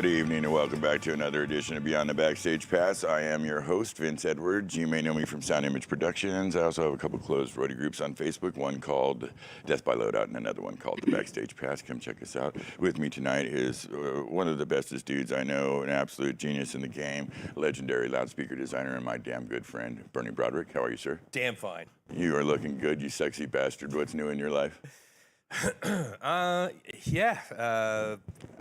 Good evening and welcome back to another edition of Beyond the Backstage Pass. I am your host, Vince Edwards. You may know me from Sound Image Productions. I also have a couple closed roadie groups on Facebook, one called Death by Loadout and another one called The Backstage Pass. Come check us out. With me tonight is one of the bestest dudes I know, an absolute genius in the game, legendary loudspeaker designer, and my damn good friend, Bernie Broderick. How are you, sir? Damn fine. You are looking good, you sexy bastard. What's new in your life?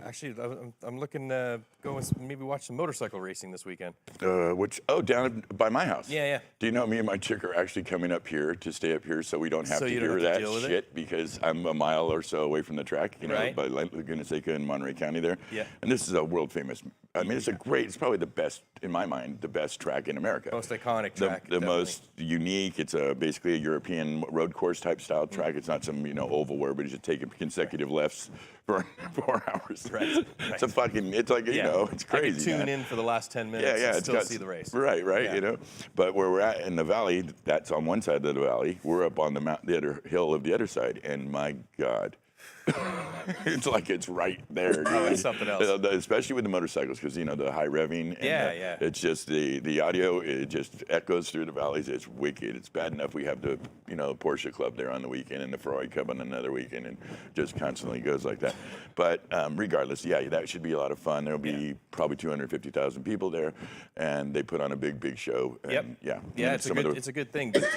Actually, I'm looking to go and maybe watch some motorcycle racing this weekend. Down by my house. Yeah. Do you know me and my chick are actually coming up here to stay up here so we don't have to hear that shit because I'm a mile or so away from the track, you know, right. by Laguna Seca in Monterey County there. Yeah. And this is a world famous, I mean, it's probably the best, in my mind, the best track in America. Most iconic track. The most unique. It's basically a European road course type style track. It's not some, oval where but you just take consecutive lefts for 4 hours. Right. It's a fucking, it's like, it's crazy. I could tune in for the last 10 minutes and still see the race. Right, yeah. But where we're at in the valley, that's on one side of the valley. We're up on the other hill of the other side, and my God. It's like it's right there, dude. Oh, it's something else. Especially with the motorcycles, because the high revving. And it's just the audio. It just echoes through the valleys. It's wicked. It's bad enough we have the Porsche Club there on the weekend and the Ferrari Club on another weekend, and just constantly goes like that. But regardless, that should be a lot of fun. There'll be probably 250,000 people there, and they put on a big show. And, it's a good thing. But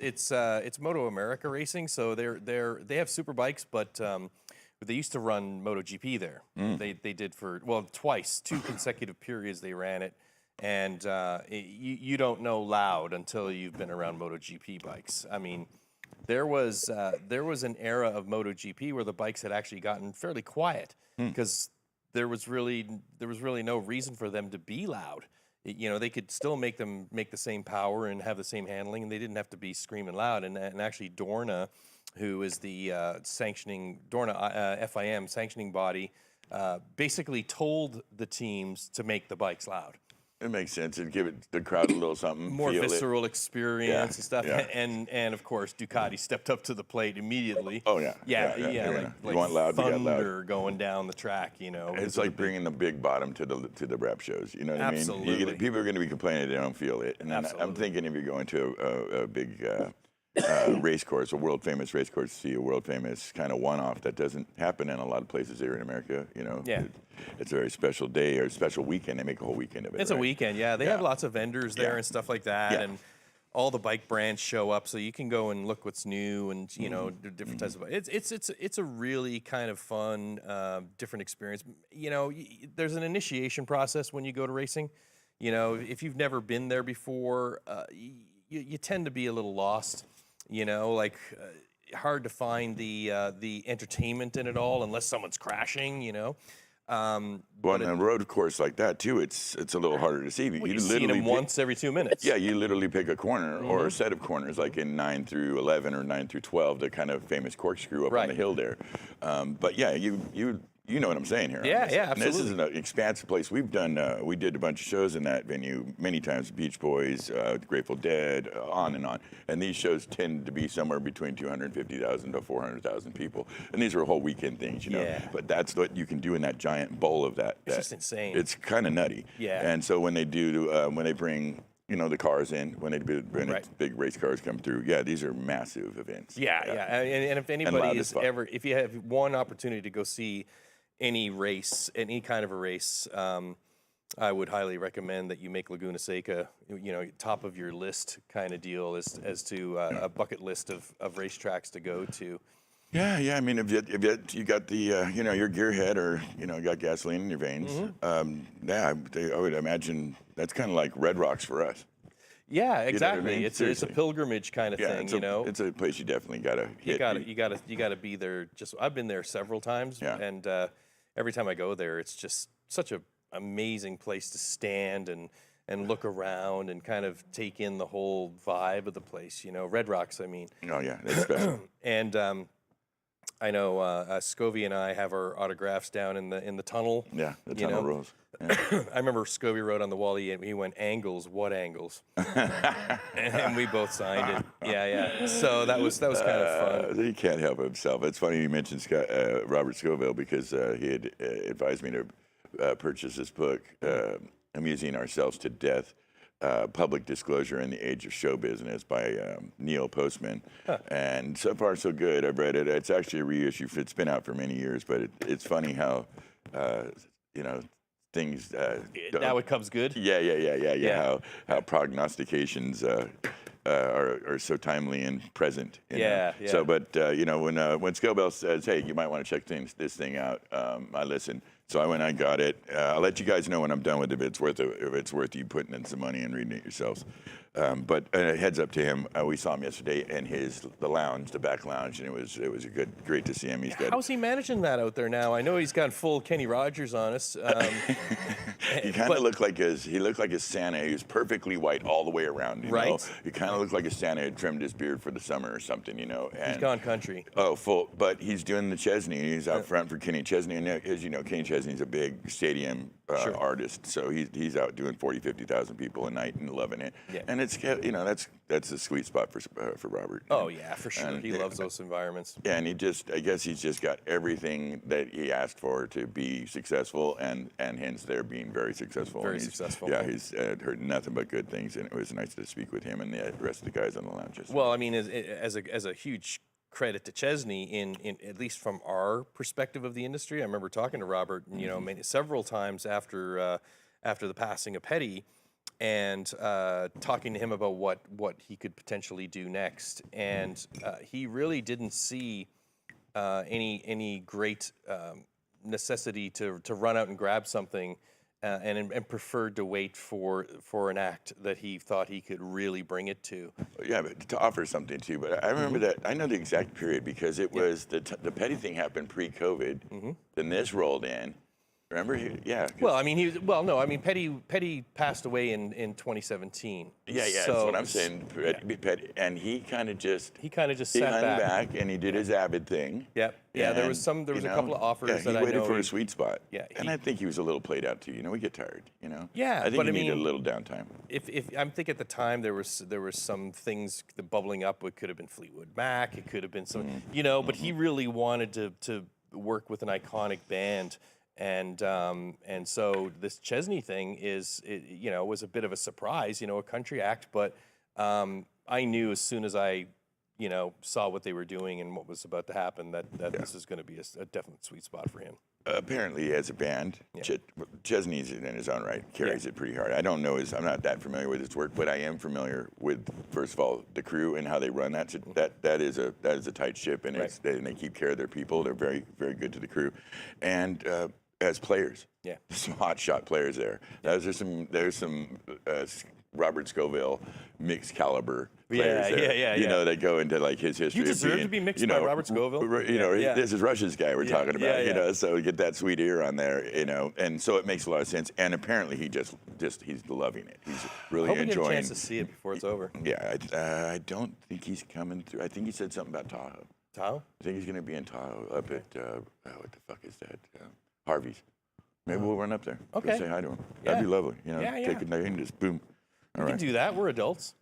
it's Moto America racing, so they have super bikes, but they used to run MotoGP there. They did for twice, 2 consecutive periods they ran it, and you don't know loud until you've been around MotoGP bikes. I mean, there was an era of MotoGP where the bikes had actually gotten fairly quiet because there was really no reason for them to be loud. They could still make the same power and have the same handling, and they didn't have to be screaming loud. And actually, Dorna, who is the FIM sanctioning body, basically told the teams to make the bikes loud. It makes sense and give the crowd a little something. More visceral experience and stuff. Yeah. And of course, Ducati stepped up to the plate immediately. Oh yeah. Like you want loud, thunder you got loud. going down the track. It's like bringing the big bottom to the rap shows. You know what Absolutely. I mean? People are going to be complaining they don't feel it. And I'm thinking if you're going to a big race course, a world famous race course, to see a world famous kind of one-off that doesn't happen in a lot of places here in America. It's a very special day or a special weekend. They make a whole weekend of it. It's a weekend, yeah. They have lots of vendors there and stuff like that, and all the bike brands show up, so you can go and look what's new and different types of. It's a really kind of fun, different experience. There's an initiation process when you go to racing. If you've never been there before, you tend to be a little lost. Hard to find the entertainment in it all unless someone's crashing. But on a road course like that too, it's a little harder to see. You see them once every 2 minutes. Yeah, you literally pick a corner or a set of corners, like in 9 through 11 or 9 through 12, the kind of famous corkscrew up on the hill there. But yeah, you know what I'm saying here. Yeah, absolutely. And this is an expansive place. We did a bunch of shows in that venue many times. Beach Boys, Grateful Dead, on and on. And these shows tend to be somewhere between 250,000 to 400,000 people. And these are whole weekend things, Yeah. But that's what you can do in that giant bowl of that. It's just insane. It's kind of nutty. Yeah. And so when they bring the cars in, when they bring big race cars come through, these are massive events. Yeah. And if anybody if you have one opportunity to go see any race, any kind of a race, I would highly recommend that you make Laguna Seca, top of your list kind of deal as to a bucket list of racetracks to go to. Yeah. I mean, if you got the your gearhead or got gasoline in your veins, I would imagine that's kind of like Red Rocks for us. Yeah, exactly. You know what I mean? It's a pilgrimage kind of thing, It's a place you definitely gotta hit. You gotta be there. I've been there several times, and every time I go there, it's just such an amazing place to stand and look around and kind of take in the whole vibe of the place. Red Rocks, I mean. Oh yeah, that's special. And I know Scovey and I have our autographs down in the tunnel. Yeah, the tunnel rules. Yeah. I remember Scovey wrote on the wall, he went, "Angles, what angles?" and we both signed it. Yeah. So that was kind of fun. He can't help himself. It's funny you mentioned Robert Scoville because he had advised me to purchased this book, Amusing Ourselves to Death, Public Disclosure in the Age of Show Business by Neil Postman. And so far, so good. I've read it. It's actually a reissue. It's been out for many years, but it's funny how, things... now it comes good? Yeah. How prognostications... are so timely and present. Yeah. So, but when Scobell says, "Hey, you might want to check this thing out," I listen. So I went, I got it. I'll let you guys know when I'm done with it if it's worth you putting in some money and reading it yourselves. But heads up to him. We saw him yesterday in the back lounge, and it was great to see him. How's he managing that out there now? I know he's got full Kenny Rogers on us. He kind of looked like a Santa. He was perfectly white all the way around. You know? He kind of looked like a Santa had trimmed his beard for the summer or something. And he's gone country. Oh, full. But he's doing the Chesney. He's out front for Kenny Chesney, and as you know, Kenny Chesney's a big stadium artist. So he's out doing 40, 50,000 people a night and loving it. Yeah. And it's that's a sweet spot for Robert. Oh yeah, for sure. He loves those environments. Yeah, and I guess he's just got everything that he asked for to be successful, and hence they're being very successful. Very successful. Yeah, he's heard nothing but good things, and it was nice to speak with him and the rest of the guys on the lounge. Well, I mean, as a huge credit to Chesney in at least from our perspective of the industry. I remember talking to Robert, several times after the passing of Patti, and talking to him about what he could potentially do next. And he really didn't see any great necessity to run out and grab something, and preferred to wait for an act that he thought he could really bring it to. Yeah, but to offer something too. But I remember that. I know the exact period because it was the Patti thing happened pre-COVID. Then this rolled in. Remember? Yeah. Well, I mean, Patti passed away in 2017. Yeah, so, that's what I'm saying. Patti, and he kind of just sat back and he did his Avid thing. Yep. Yeah, and, there was a couple of offers that I know. He waited for a sweet spot. Yeah. And I think he was a little played out too. We get tired. Yeah, I think he needed a little downtime. If I think at the time there was some things bubbling up. It could have been Fleetwood Mac. It could have been some, But he really wanted to work with an iconic band. And so this Chesney thing was a bit of a surprise, a country act. But I knew as soon as I, saw what they were doing and what was about to happen that this is going to be a definite sweet spot for him. Apparently, as a band, Chesney's in his own right carries it pretty hard. I don't know I'm not that familiar with his work, but I am familiar with, first of all, the crew and how they run that. So that is a tight ship, and they keep care of their people. They're very, very good to the crew, and as players, some hot shot players there. There's some Robert Scoville mixed caliber players there. That go into like his history. You deserve to be mixed by Robert Scoville. This is Russia's guy we're talking about. So we get that sweet ear on there, and so it makes a lot of sense. And apparently he's loving it. He's really enjoying. Hope we get a chance to see it before it's over. Yeah, I don't think he's coming through. I think he said something about Tahoe. Tahoe? I think he's going to be in Tahoe up at what the fuck is that? Harvey's. Maybe we'll run up there. Okay. Go say hi to him. That'd be lovely. Take a night and just boom. We can do that. We're adults.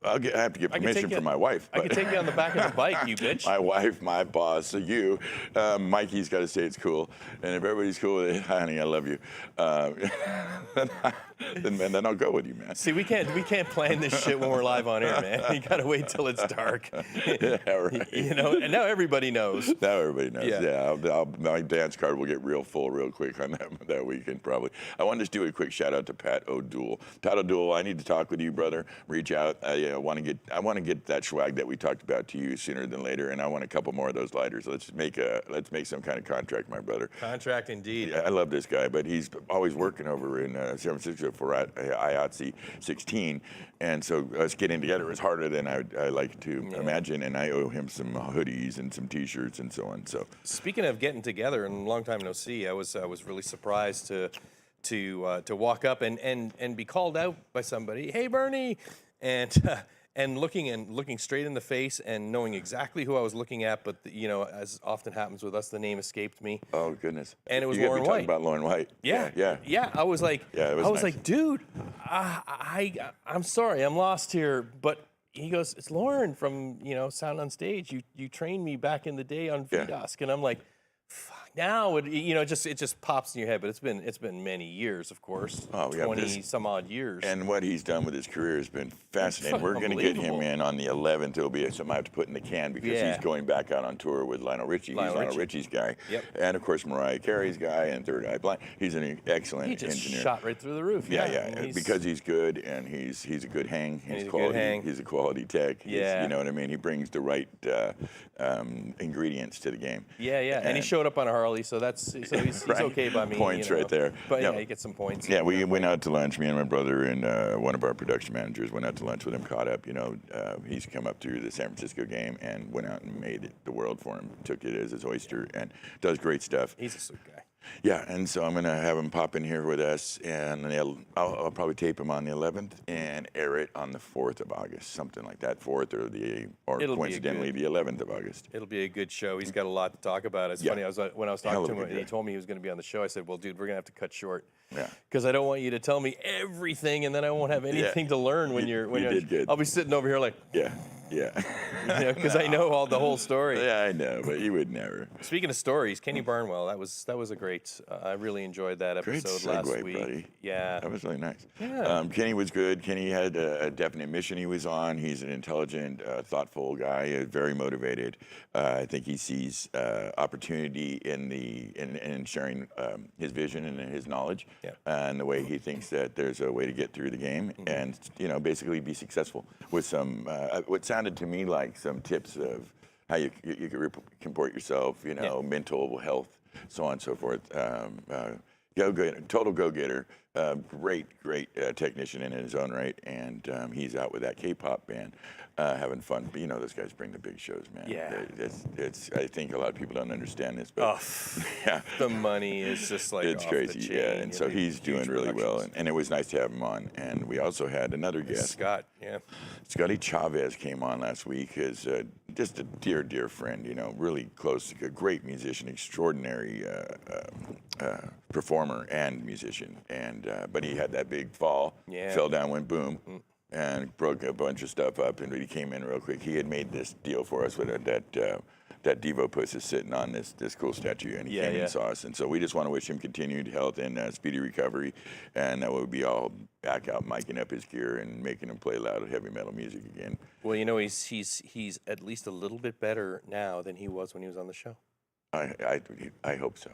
I have to get permission from my wife. I can take you on the back of the bike, you bitch. My wife, my boss, so you. Mikey's got to say it's cool. And if everybody's cool with it, honey, I love you. Then I'll go with you, man. See, we can't plan this shit when we're live on air, man. You got to wait till it's dark. Yeah, right. And now everybody knows. Now everybody knows. Yeah. My dance card will get real full real quick on that weekend, probably. I wanted to do a quick shout out to Pat O'Doul. Pat O'Doul, I need to talk with you, brother. Reach out. I want to get that swag that we talked about to you sooner than later, and I want a couple more of those lighters. Let's make some kind of contract, my brother. Contract indeed. Yeah, I love this guy, but he's always working over in San Francisco for IATSE 16, and so us getting together is harder than I like to imagine. And I owe him some hoodies and some T-shirts and so on. So speaking of getting together, and long time no see, I was really surprised to walk up and be called out by somebody. Hey, Bernie. And looking straight in the face and knowing exactly who I was looking at, but as often happens with us, the name escaped me. Oh goodness! And it was you Lauren White. Talking about Lauren White. Yeah. I was like, nice. Dude, I'm sorry, I'm lost here. But he goes, it's Lauren from Sound on Stage. You trained me back in the day on VDOSC, and I'm like, fuck. Now it just pops in your head, but it's been many years, of course. Oh, yeah, 20 some odd years. And what he's done with his career has been fascinating. We're going to get him in on the 11th. It'll be something I have to put in the can because he's going back out on tour with Lionel Richie. He's Lionel Richie's guy. Yep. And of course Mariah Carey's guy and Third Eye Blind. He's an excellent engineer. He just shot right through the roof. Yeah. Because he's good and he's a good hang. He's a good hang. He's a quality tech. Yeah. You know what I mean? He brings the right ingredients to the game. Yeah. And he showed up on a Harley, so he's okay by me. Points right there. But yeah, he gets some points. Yeah, we went out to lunch. Me and my brother and one of our production managers went out to lunch with him. Caught up. He's come up through the San Francisco game and went out and made it the world for him. Took it as his oyster and does great stuff. He's a sweet guy. Yeah, and so I'm gonna have him pop in here with us, and I'll probably tape him on the 11th and air it on the 4th of August, something like that, 4th or coincidentally the 11th of August. It'll be a good show. He's got a lot to talk about. It's funny. When I was talking to him, and he told me he was going to be on the show. I said, "Well, dude, we're gonna have to cut short, because I don't want you to tell me everything, and then I won't have anything to learn when you're." did good. I'll be sitting over here like, Yeah. Because I know the whole story. Yeah, I know, but you would never. Speaking of stories, Kenny Barnwell, that was a great. I really enjoyed that episode last week. Buddy. Yeah, that was really nice. Yeah. Kenny was good. Kenny had a definite mission he was on. He's an intelligent, thoughtful guy, very motivated. I think he sees opportunity in sharing his vision and his knowledge, and the way he thinks that there's a way to get through the game and basically be successful with some what sounded to me like some tips of how you can comport yourself, mental health, so on and so forth. Total go-getter, great technician in his own right, and he's out with that K-pop band, having fun. But those guys bring the big shows, man. Yeah. I think a lot of people don't understand this, but the money is just like it's off crazy. the chain, and so he's doing really well, and it was nice to have him on. And we also had another guest, Scott. Scotty Chavez came on last week. Is just a dear friend. Really close, a great musician, extraordinary performer and musician. And but he had that big fall, fell down, went boom. And broke a bunch of stuff up, and he came in real quick. He had made this deal for us with that Devo Puss is sitting on this cool statue, and he came and saw us. And so we just want to wish him continued health and speedy recovery, and that we'll be all back out miking up his gear and making him play loud heavy metal music again. Well, he's at least a little bit better now than he was when he was on the show. I hope so.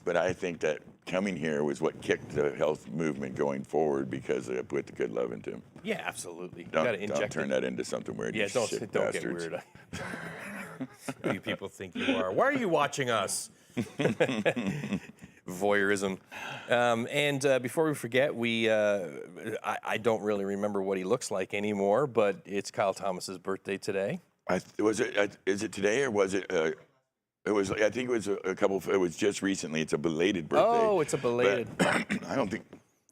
But I think that coming here was what kicked the health movement going forward because I put the good love into him. Yeah, absolutely. Don't turn that into something weird. Yeah, don't get weird. Who do you people think you are? Why are you watching us? Voyeurism. And before we forget, I don't really remember what he looks like anymore, but it's Kyle Thomas's birthday today. Is it today or was it? I think it was a couple. It was just recently. It's a belated birthday. Oh, it's a belated. I don't think.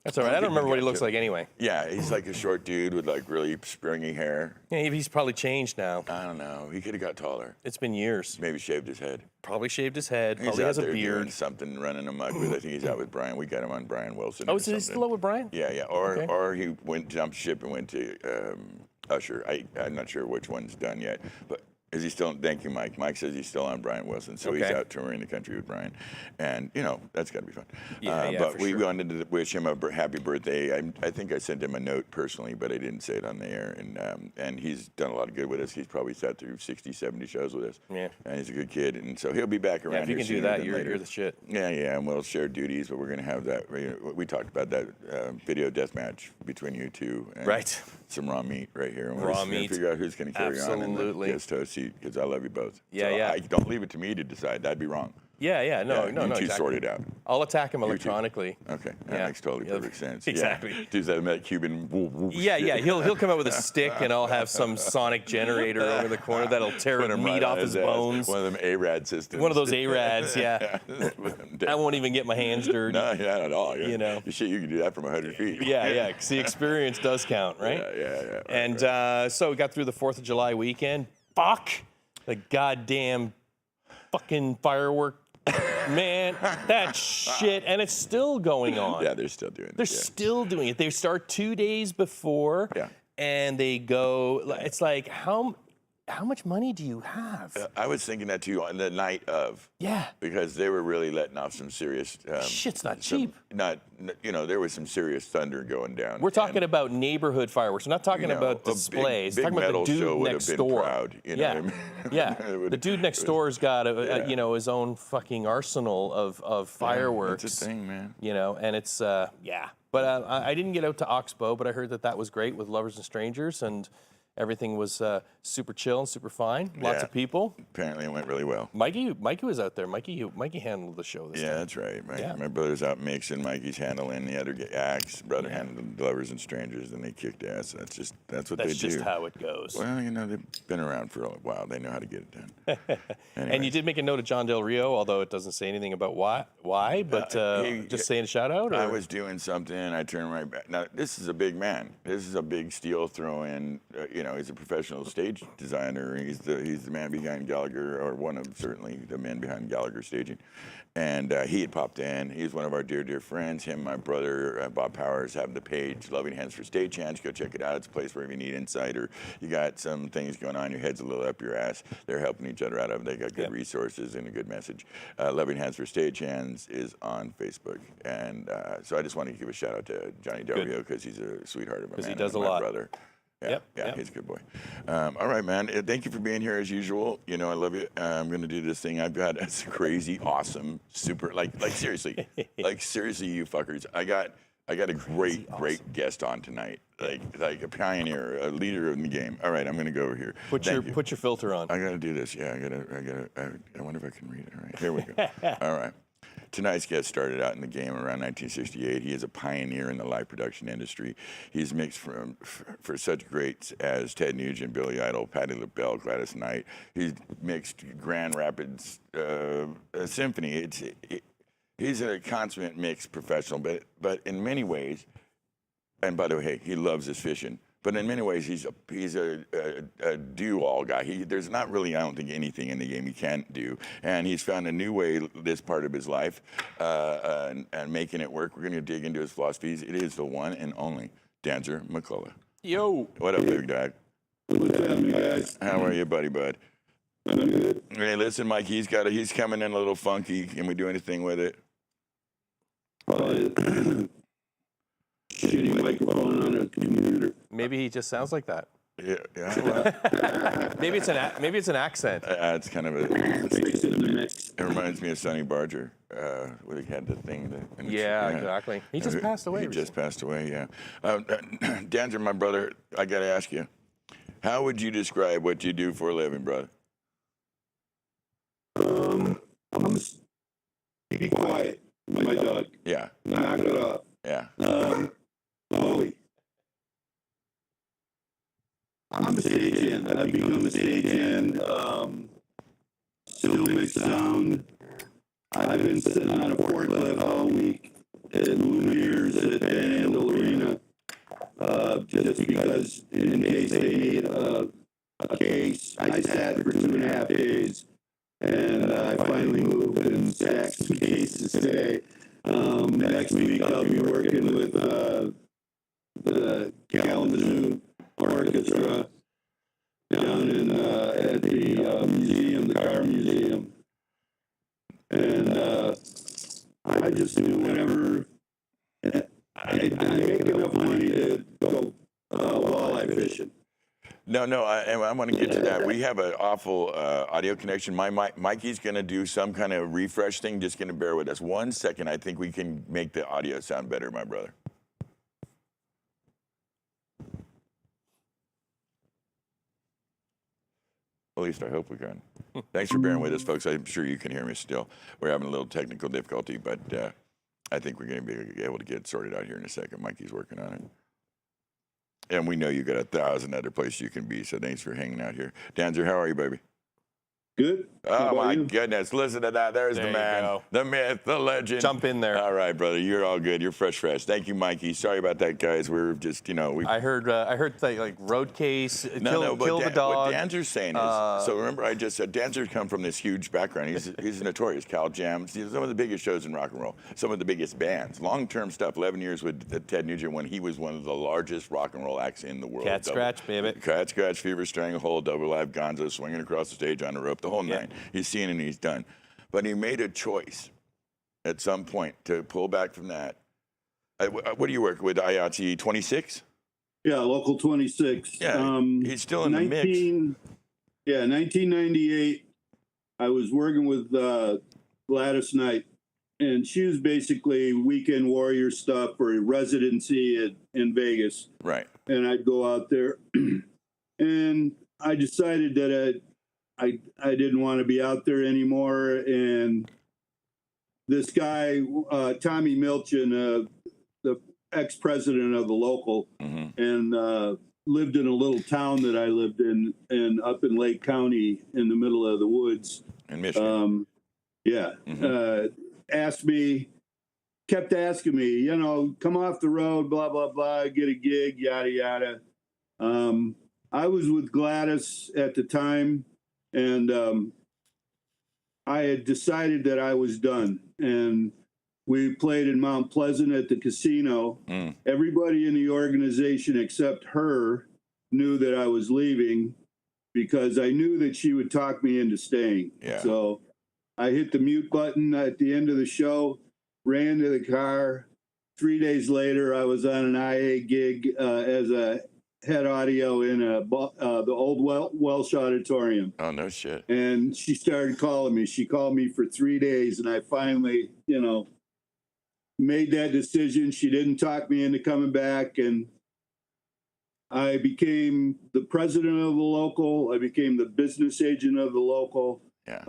That's all right. I don't remember what he looks like anyway. Yeah, he's like a short dude with like really springy hair. Yeah, he's probably changed now. I don't know. He could have got taller. It's been years. Maybe shaved his head. Probably shaved his head. He's probably out has a there beard. Doing something, running amok with. I think he's out with Brian. We got him on Brian Wilson. Oh, is he still out with Brian? Yeah. Or he jumped ship and went to Usher. I'm not sure which one's done yet, but. Is he still? Thank you, Mike. Mike says he's still on Brian Wilson, so he's out touring the country with Brian, and that's got to be fun. But we wanted to wish him a happy birthday. I think I sent him a note personally, but I didn't say it on the air. And he's done a lot of good with us. He's probably sat through 60, 70 shows with us. Yeah. And he's a good kid, and so he'll be back around. Yeah, if you here can do that, you're the shit. Yeah, and we'll share duties, but we're gonna have that. We talked about that video death match between you two. And right. Some raw meat right here. And we're just gonna figure out who's gonna carry on in the guest host seat because I love you both. Yeah. Don't leave it to me to decide. That'd be wrong. Yeah. No. You two sort it out. I'll attack him electronically. Okay, that makes totally perfect sense. Exactly. Do that Cuban. Yeah. He'll come out with a stick, and I'll have some sonic generator over the corner that'll tear meat off his bones. One of them ARAD systems. One of those ARADs, yeah. I won't even get my hands dirty. No, not at all. You know. Shit, you can do that from 100 feet. Yeah. Because the experience does count, right? Yeah. And so we got through the 4th of July weekend. Fuck the goddamn fucking firework. Man, that shit, and it's still going on. Yeah, they're still doing it. They're still doing it. They start 2 days before, and they go. It's like how much money do you have? I was thinking that too on the night of. Yeah. Because they were really letting off some serious. Shit's not cheap. There was some serious thunder going down. We're talking about neighborhood fireworks. We're not talking about a displays. Big We're talking metal about the dude show would next have been door. proud. You know Yeah, what I mean? yeah. The dude next door's got his own fucking arsenal of fireworks. It's a thing, man. And it's yeah. But I didn't get out to Oxbow, but I heard that was great with Lovers and Strangers, and everything was super chill and super fine. Lots of people. Apparently, it went really well. Mikey was out there. Mikey handled the show this time. Yeah, that's right. My brother's out mixing. Mikey's handling the other acts. Brother handled Lovers and Strangers, and they kicked ass. That's what they do. That's just how it goes. Well, they've been around for a while. They know how to get it done. And you did make a note of John Del Rio, although it doesn't say anything about why. But just saying a shout out. Or? I was doing something. I turned right back. Now this is a big man. This is a big steel throw-in. He's a professional stage designer. He's the man behind Gallagher, or one of certainly the men behind Gallagher Staging. And he had popped in. He's one of our dear friends. Him, my brother, Bob Powers, have the page Loving Hands for Stagehands. Go check it out. It's a place where if you need insight or you got some things going on, your head's a little up your ass, they're helping each other out. They got good resources and a good message. Loving Hands for Stagehands is on Facebook. And so I just wanted to give a shout out to Johnny Del Rio because he's a sweetheart of a man. Because he does a my lot. Brother. Yeah, he's a good boy. All right, man. Thank you for being here as usual. I love you. I'm gonna do this thing. I've got a crazy, awesome, super like seriously, you fuckers. I got a great guest on tonight. Like a pioneer, a leader in the game. All right, I'm gonna go over here. Put your filter on. I gotta do this. Yeah, I wonder if I can read it. All right, here we go. All right. Tonight's guest started out in the game around 1968. He is a pioneer in the live production industry. He's mixed for such greats as Ted Nugent, Billy Idol, Patti, LaBelle, Gladys Knight. He's mixed Grand Rapids Symphony. He's a consummate mixed professional, but in many ways, and by the way, hey, he loves his fishing. But in many ways, he's a do-all guy. There's not really, I don't think, anything in the game he can't do. And he's found a new way this part of his life and making it work. We're going to dig into his philosophies. It is the one and only Dansir McCullough. Yo. What up, big dog? What's happening, guys? How are you, buddy, bud? I'm good. Hey, listen, Mike, he's coming in a little funky. Can we do anything with it? Shitty microphone on a computer. Maybe he just sounds like that. Yeah. Maybe it's an accent. It's kind of it reminds me of Sonny Barger, where he had the thing. Exactly. He just passed away. He just passed away. Yeah. Dansir, my brother, I got to ask you, how would you describe what you do for a living, brother? I'm just be quiet. My dog. Yeah. Knock it up. Yeah. Ollie. I'm a stagehand. I've become a stagehand. Still make sound. I've been sitting on a forklift all week at Lumineers at Panhandle Arena. Just because in case they need a case, I sat for 2.5 days. And I finally moved and stacked some cases today. Next week I'll be working with the Kalamazoo Orchestra down in at the museum, the car museum. And I just do whatever. I make enough money to go walleye fishing. No, I want to get to that. We have an awful audio connection. Mikey's going to do some kind of refresh thing. Just going to bear with us 1 second. I think we can make the audio sound better, my brother. At least I hope we can. Thanks for bearing with us, folks. I'm sure you can hear me still. We're having a little technical difficulty, but I think we're going to be able to get it sorted out here in a second. Mikey's working on it. And we know you got 1,000 other places you can be, so thanks for hanging out here. Dansir, how are you, baby? Good. Oh, my you? goodness. Listen to that. There's There the you man, go. the myth, the legend. Jump in there. All right, brother. You're all good. You're fresh. Thank you, Mikey. Sorry about that, guys. We're just, I heard that, like road case, but kill the dog. What Dansir's saying is, so remember I just said Dansir's come from this huge background. He's notorious. Cal Jams. He's some of the biggest shows in rock and roll, some of the biggest bands. Long-term stuff, 11 years with Ted Nugent when he was one of the largest rock and roll acts in the world. Cat Scratch, baby. Cat Scratch, Fever, Stranglehold, Double Live, Gonzo, swinging across the stage on the rope, the whole nine. He's seen and he's done. But he made a choice at some point to pull back from that. What do you work with, IATSE 26? Yeah, local 26. Yeah, he's still in the mix. Yeah, 1998. I was working with Gladys Knight, and she was basically weekend warrior stuff for a residency in Vegas. Right. And I'd go out there, and I decided that I didn't want to be out there anymore. And this guy, Tommy Milchin, the ex-president of the local, and lived in a little town that I lived in, and up in Lake County in the middle of the woods. In Michigan. Kept asking me, come off the road, blah, blah, blah, get a gig, yada, yada. I was with Gladys at the time, and I had decided that I was done. And we played in Mount Pleasant at the casino. Everybody in the organization except her knew that I was leaving because I knew that she would talk me into staying. Yeah. So I hit the mute button at the end of the show, ran to the car. 3 days later, I was on an IA gig as a head audio in the old Welsh Auditorium. Oh, no shit. And she started calling me. She called me for 3 days, and I finally, made that decision. She didn't talk me into coming back, and I became the president of the local. I became the business agent of the local. Yeah.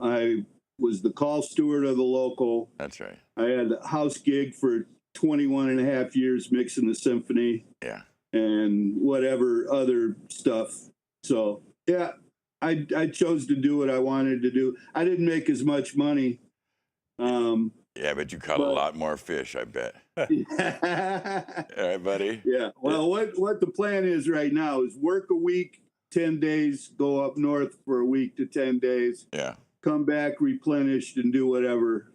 I was the call steward of the local. That's right. I had a house gig for 21 and a half years mixing the symphony. Yeah. And whatever other stuff. So, yeah, I chose to do what I wanted to do. I didn't make as much money. Yeah, but you caught a lot more fish, I bet. All right, buddy. Yeah. Well, what the plan is right now is work a week, 10 days, go up north for a week to 10 days. Yeah. Come back replenished and do whatever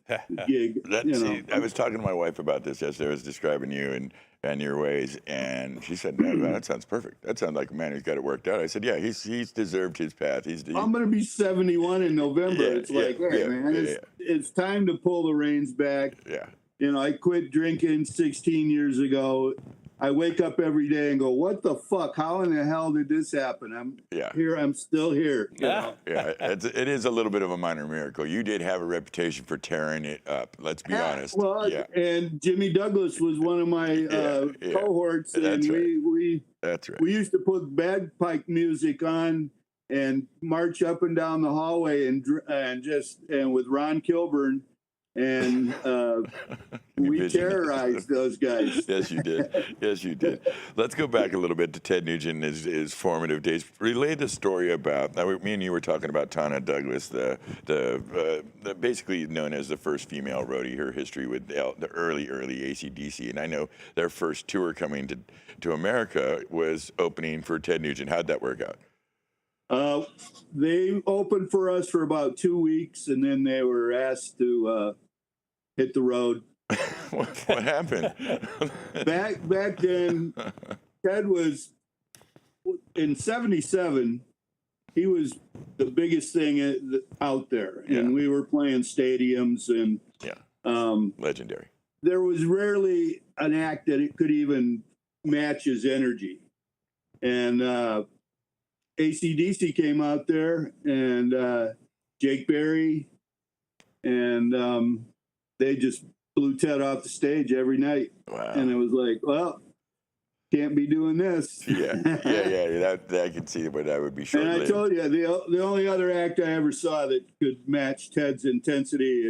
gig. See, I was talking to my wife about this yesterday. I was describing you and your ways, and she said, "Man, that sounds perfect. That sounds like a man who's got it worked out." I said, "Yeah, he's deserved his path. I'm going to be 71 in November. It's it's time to pull the reins back. Yeah. I quit drinking 16 years ago. I wake up every day and go, what the fuck? How in the hell did this happen? I'm here. I'm still here. Yeah, it is a little bit of a minor miracle. You did have a reputation for tearing it up. Let's be honest. Well, and Jimmy Douglas was one of my cohorts, and That's we used to put bagpipe music on and march up and down the hallway and with Ron Kilburn. And we terrorized those guys. Yes, you did. Yes, you did. Let's go back a little bit to Ted Nugent and his formative days. Relay the story about, me and you were talking about Tana Douglas, the basically known as the first female roadie, her history with the early AC/DC. And I know their first tour coming to America was opening for Ted Nugent. How'd that work out? They opened for us for about 2 weeks, and then they were asked to hit the road. What happened? Back then, Ted was in '77. He was the biggest thing out there, and we were playing stadiums and legendary. There was rarely an act that it could even match his energy, and AC/DC came out there, and Jake Berry, and they just blew Ted off the stage every night. Wow. And it was like, well, can't be doing this. Yeah. That I can see what that would be short-lived. And I told you, the only other act I ever saw that could match Ted's intensity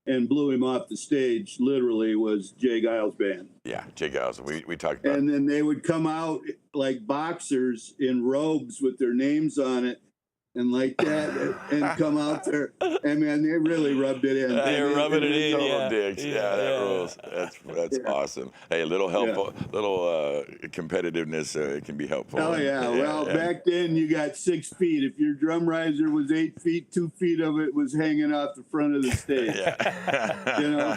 and blew him off the stage, literally, was Jay Giles' band. Yeah, Jay Giles. We talked about. And then they would come out like boxers in robes with their names on it, and like that, and come out there. And man, they really rubbed it in. They're rubbing it in, Total yeah. dicks. Yeah, that rules. That's awesome. Hey, a little helpful, little competitiveness can be helpful. Oh yeah. Well, back then you got 6 feet. If your drum riser was 8 feet, 2 feet of it was hanging off the front of the stage. You know.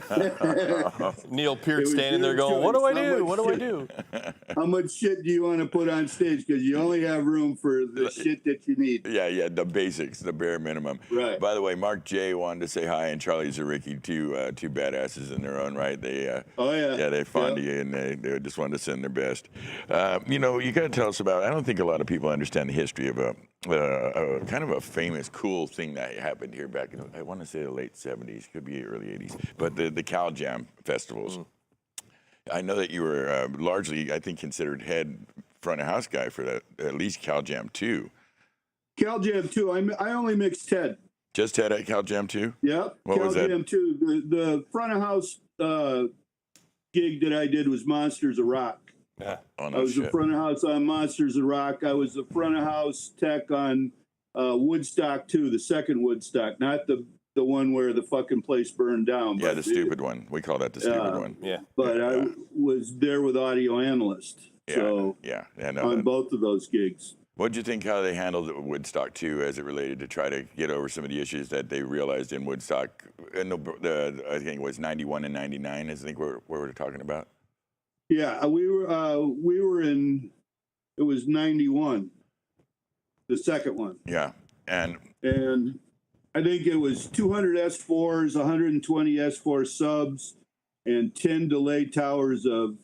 Neil Peart was standing there your going, "What choice. do I How do? much What do I shit- do?" How much shit do you want to put on stage? Because you only have room for the shit that you need. Yeah, the basics, the bare minimum. Right. By the way, Mark J wanted to say hi, and Charlie Zaricki, two badasses in their own right. They Oh yeah. yeah, they're fond of you, and they just wanted to send their best. You know, you got to tell us about. I don't think a lot of people understand the history of a kind of a famous, cool thing that happened here back in, I want to say, the late '70s, could be early '80s, but the Cal Jam festivals. I know that you were largely, I think, considered head front of house guy for that, at least Cal Jam 2. Cal Jam 2. I only mixed Ted. Just Ted at Cal Jam 2? Yep. What Cal was that? Jam 2. The front of house gig that I did was Monsters of Rock. Yeah. Oh, I no was the shit. front of house on Monsters of Rock. I was the front of house tech on Woodstock 2, the second Woodstock, not the one where the fucking place burned down. Yeah, but the stupid one. We call that the stupid one. Yeah. But I was there with audio analyst. Yeah, So yeah, no. on both of those gigs. What did you think how they handled it with Woodstock 2 as it related to try to get over some of the issues that they realized in Woodstock? In I think it was 91 and 99, I think what we're talking about. Yeah, we were in. It was 91, the second one, Yeah, and I think it was 200 S4s, 120 S4 subs, and 10 delay towers of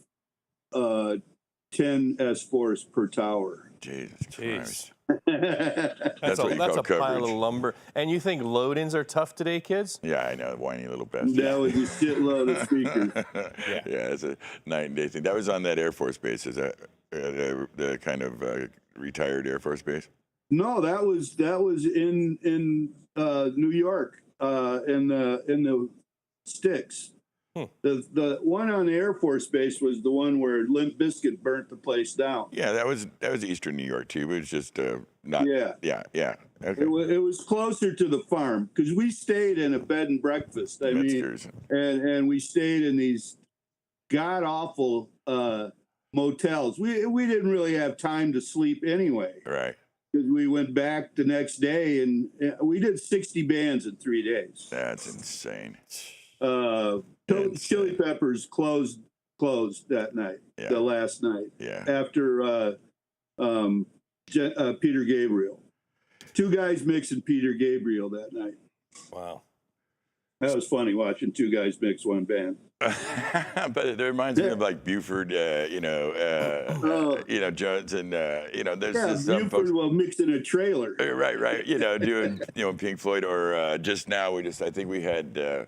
10 S4s per tower. Jesus Christ. That's what you a call pile coverage. of lumber. And you think load-ins are tough today, kids? Yeah, I know, whiny little bastard. That was a shitload of speakers. Yeah, it's a night and day thing. That was on that Air Force base. Is that the kind of retired Air Force base? No, that was in New York, in the sticks. The one on the Air Force Base was the one where Limp Bizkit burnt the place down. Yeah, that was Eastern New York too. But it was just not. Yeah. Yeah. Okay. It was closer to the farm because we stayed in a bed and breakfast. I Metzger's. mean, and we stayed in these god awful motels. We didn't really have time to sleep anyway Right. because we went back the next day and we did 60 bands in 3 days. That's insane. Chili Peppers closed that night, Yeah. the last night Yeah. after Peter Gabriel. 2 guys mixing Peter Gabriel that night. Wow. That was funny watching 2 guys mix one band. But it reminds me of like Buford, Jones, and there's just some Buford folks. will mix in a trailer. Right. Doing Pink Floyd, or just now I think we had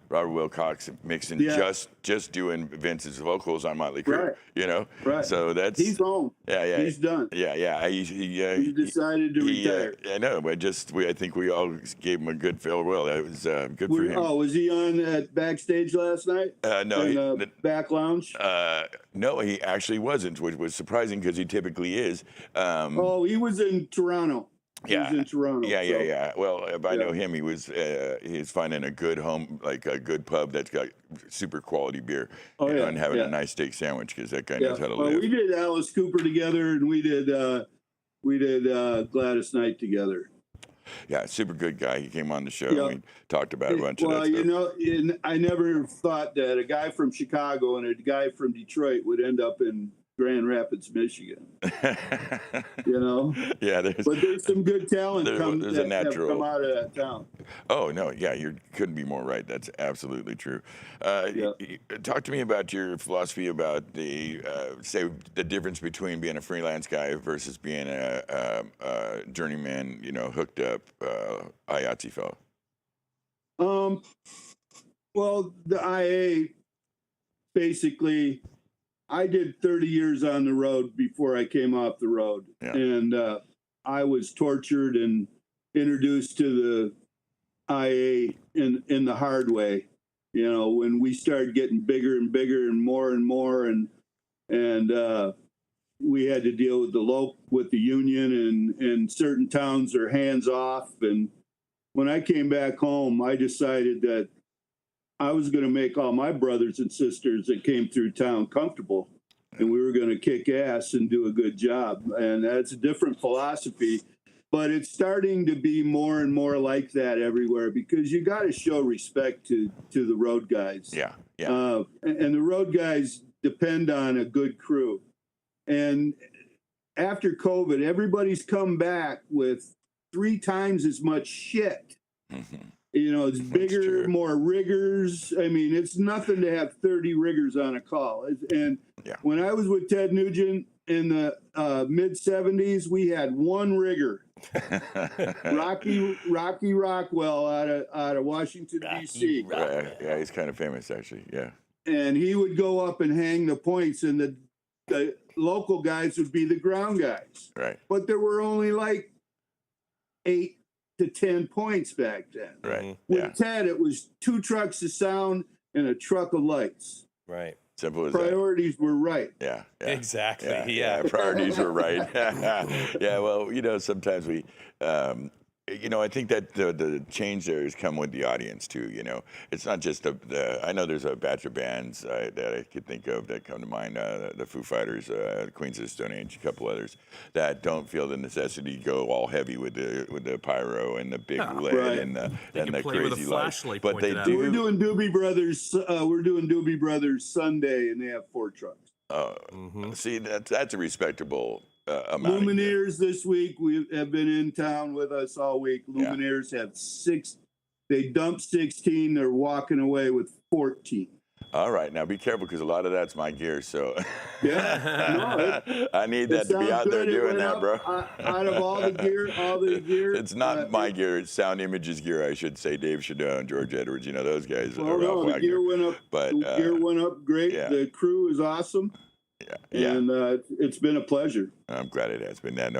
Robert Wilcox mixing just doing Vince's vocals on Motley Crue. Right. Right. So that's He's home. Yeah. He's done. Yeah. He decided to retire. I know, but I think we all gave him a good farewell. That was good for him. Oh, was he on at backstage last night? No, in the back lounge. no, he actually wasn't, which was surprising because he typically is. He was in Toronto. He was in Toronto. Yeah. Well, if I know him, he's finding a good home, like a good pub that's got super quality beer, and having a nice steak sandwich because that guy knows how to live. We did Alice Cooper together, and we did Gladys Knight together. Yeah, super good guy. He came on the show. And we talked about a bunch of that stuff. I never thought that a guy from Chicago and a guy from Detroit would end up in Grand Rapids, Michigan. Yeah, but there's some good talent that come out of that town. Oh no, yeah, you couldn't be more right. That's absolutely true. Talk to me about your philosophy about the difference between being a freelance guy versus being a journeyman, hooked up IATSE fellow. Well, the IA basically. I did 30 years on the road before I came off the road. Yeah. And I was tortured and introduced to the IA in the hard way. When we started getting bigger and bigger and more, and we had to deal with the union, and certain towns are hands off. And when I came back home, I decided that I was going to make all my brothers and sisters that came through town comfortable, and we were going to kick ass and do a good job. And that's a different philosophy, but it's starting to be more and more like that everywhere, because you got to show respect to the road guys. Yeah. And the road guys depend on a good crew. And after COVID, everybody's come back with 3 times as much shit. Mm-hmm. You know, it's bigger, more riggers. I mean, it's nothing to have 30 riggers on a call. And when I was with Ted Nugent in the mid 70s, we had 1 rigger, Rocky Rockwell out of Washington, D.C. Yeah, he's kind of famous, actually. Yeah. And he would go up and hang the points, and the local guys would be the ground guys. Right. But there were only like 8 to 10 points back then. Right. With Ted, it was 2 trucks of sound and a truck of lights. Right. Simple as Priorities were right. Yeah. Exactly. Yeah. Priorities were right. Yeah. Well, sometimes we, I think that the change there has come with the audience too. It's not just I know there's a batch of bands that I could think of that come to mind. The Foo Fighters, Queens of the Stone Age, a couple others that don't feel the necessity to go all heavy with the pyro and the big lead and the crazy lights. But they do. We're doing Doobie Brothers. We're doing Doobie Brothers Sunday, and they have 4 trucks. See, that's a respectable amount. Lumineers this week have been in town with us all week. Lumineers have 6. They dumped 16. They're walking away with 14. All right, now be careful, because a lot of that's my gear. So I need that to be out there doing that, bro. Out of all the gear, it's not my gear. It's Sound Image's gear, I should say. Dave Shadow, George Edwards, those guys. The gear went up. The gear went up great. Yeah. The crew is awesome. And it's been a pleasure. I'm glad it has been that.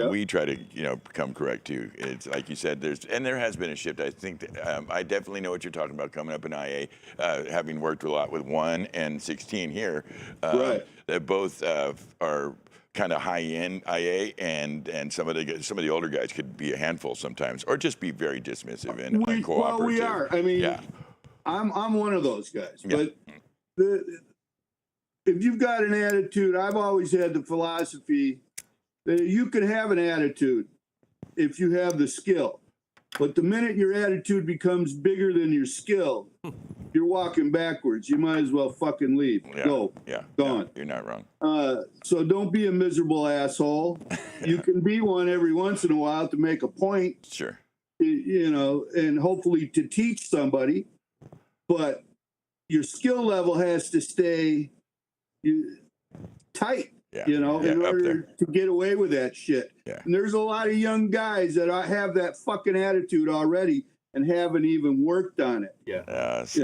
We try to come correct too. It's like you said, there has been a shift. I think that, I definitely know what you're talking about coming up in IA, having worked a lot with 1 and 16 here. That both are kind of high-end IA, and some of the older guys could be a handful sometimes, or just be very dismissive and uncooperative. Well, we are. I mean, I'm one of those guys, but if you've got an attitude, I've always had the philosophy that you can have an attitude if you have the skill. But the minute your attitude becomes bigger than your skill, you're walking backwards. You might as well fucking leave. Go. Gone. You're not wrong. So don't be a miserable asshole. You can be one every once in a while to make a point. Sure. And hopefully to teach somebody. But your skill level has to stay tight, in order to get away with that shit. And there's a lot of young guys that have that fucking attitude already and haven't even worked on it. Well, it's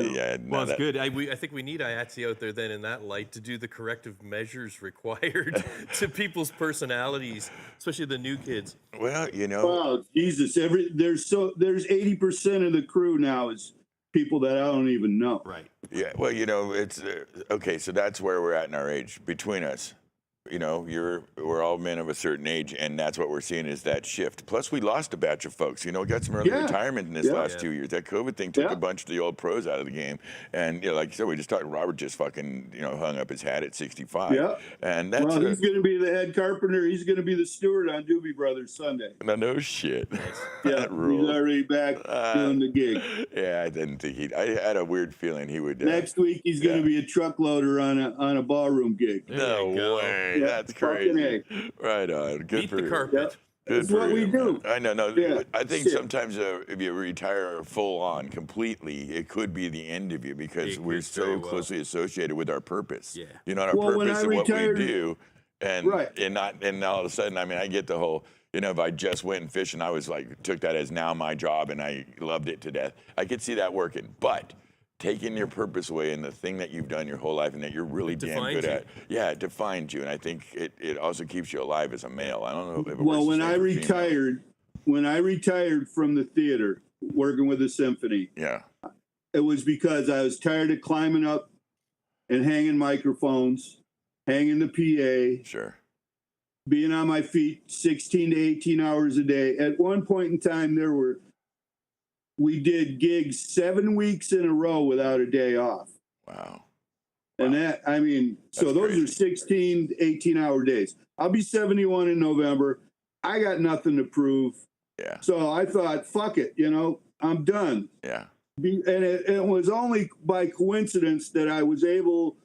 good. I think we need IATSE out there then in that light to do the corrective measures required to people's personalities, especially the new kids. Well, Oh, Jesus. There's 80% of the crew now is people that I don't even know. Right. Yeah. Well, it's okay. So that's where we're at in our age between us. We're all men of a certain age, and that's what we're seeing is that shift. Plus, we lost a batch of folks. We got some early retirement in this last 2 years. That COVID thing took a bunch of the old pros out of the game. And like you said, we just talked. Robert just fucking hung up his hat at 65. Yeah. And that's he's going to be the head carpenter. He's going to be the steward on Doobie Brothers Sunday. No shit. Yeah, he's already back doing the gig. Yeah, I didn't think I had a weird feeling he would. Next week he's going to be a truck loader on a ballroom gig. No way. That's crazy. Right on. Good Beat for the you. carpet. That's what we do. I know. No, Yeah. I think sometimes if you retire full on completely, it could be the end of you because we're so closely associated with our purpose. Yeah. Our purpose and what we do, and all of a sudden, I get the whole. If I just went and fished and I was took that as now my job and I loved it to death, I could see that working, but. Taking your purpose away and the thing that you've done your whole life and that you're really damn good at. Yeah, it defines you. And I think it also keeps you alive as a male. I don't know if it works when I retired from the theater, working with the symphony, it was because I was tired of climbing up and hanging microphones, hanging the PA. Sure. being on my feet 16 to 18 hours a day. At one point in time, we did gigs 7 weeks in a row without a day off. Wow. And that, I mean, so That's those crazy. are 16 to 18 hour days. I'll be 71 in November. I got nothing to prove. Yeah. So I thought, fuck it, you know, I'm done. Yeah. And it was only by coincidence that I was able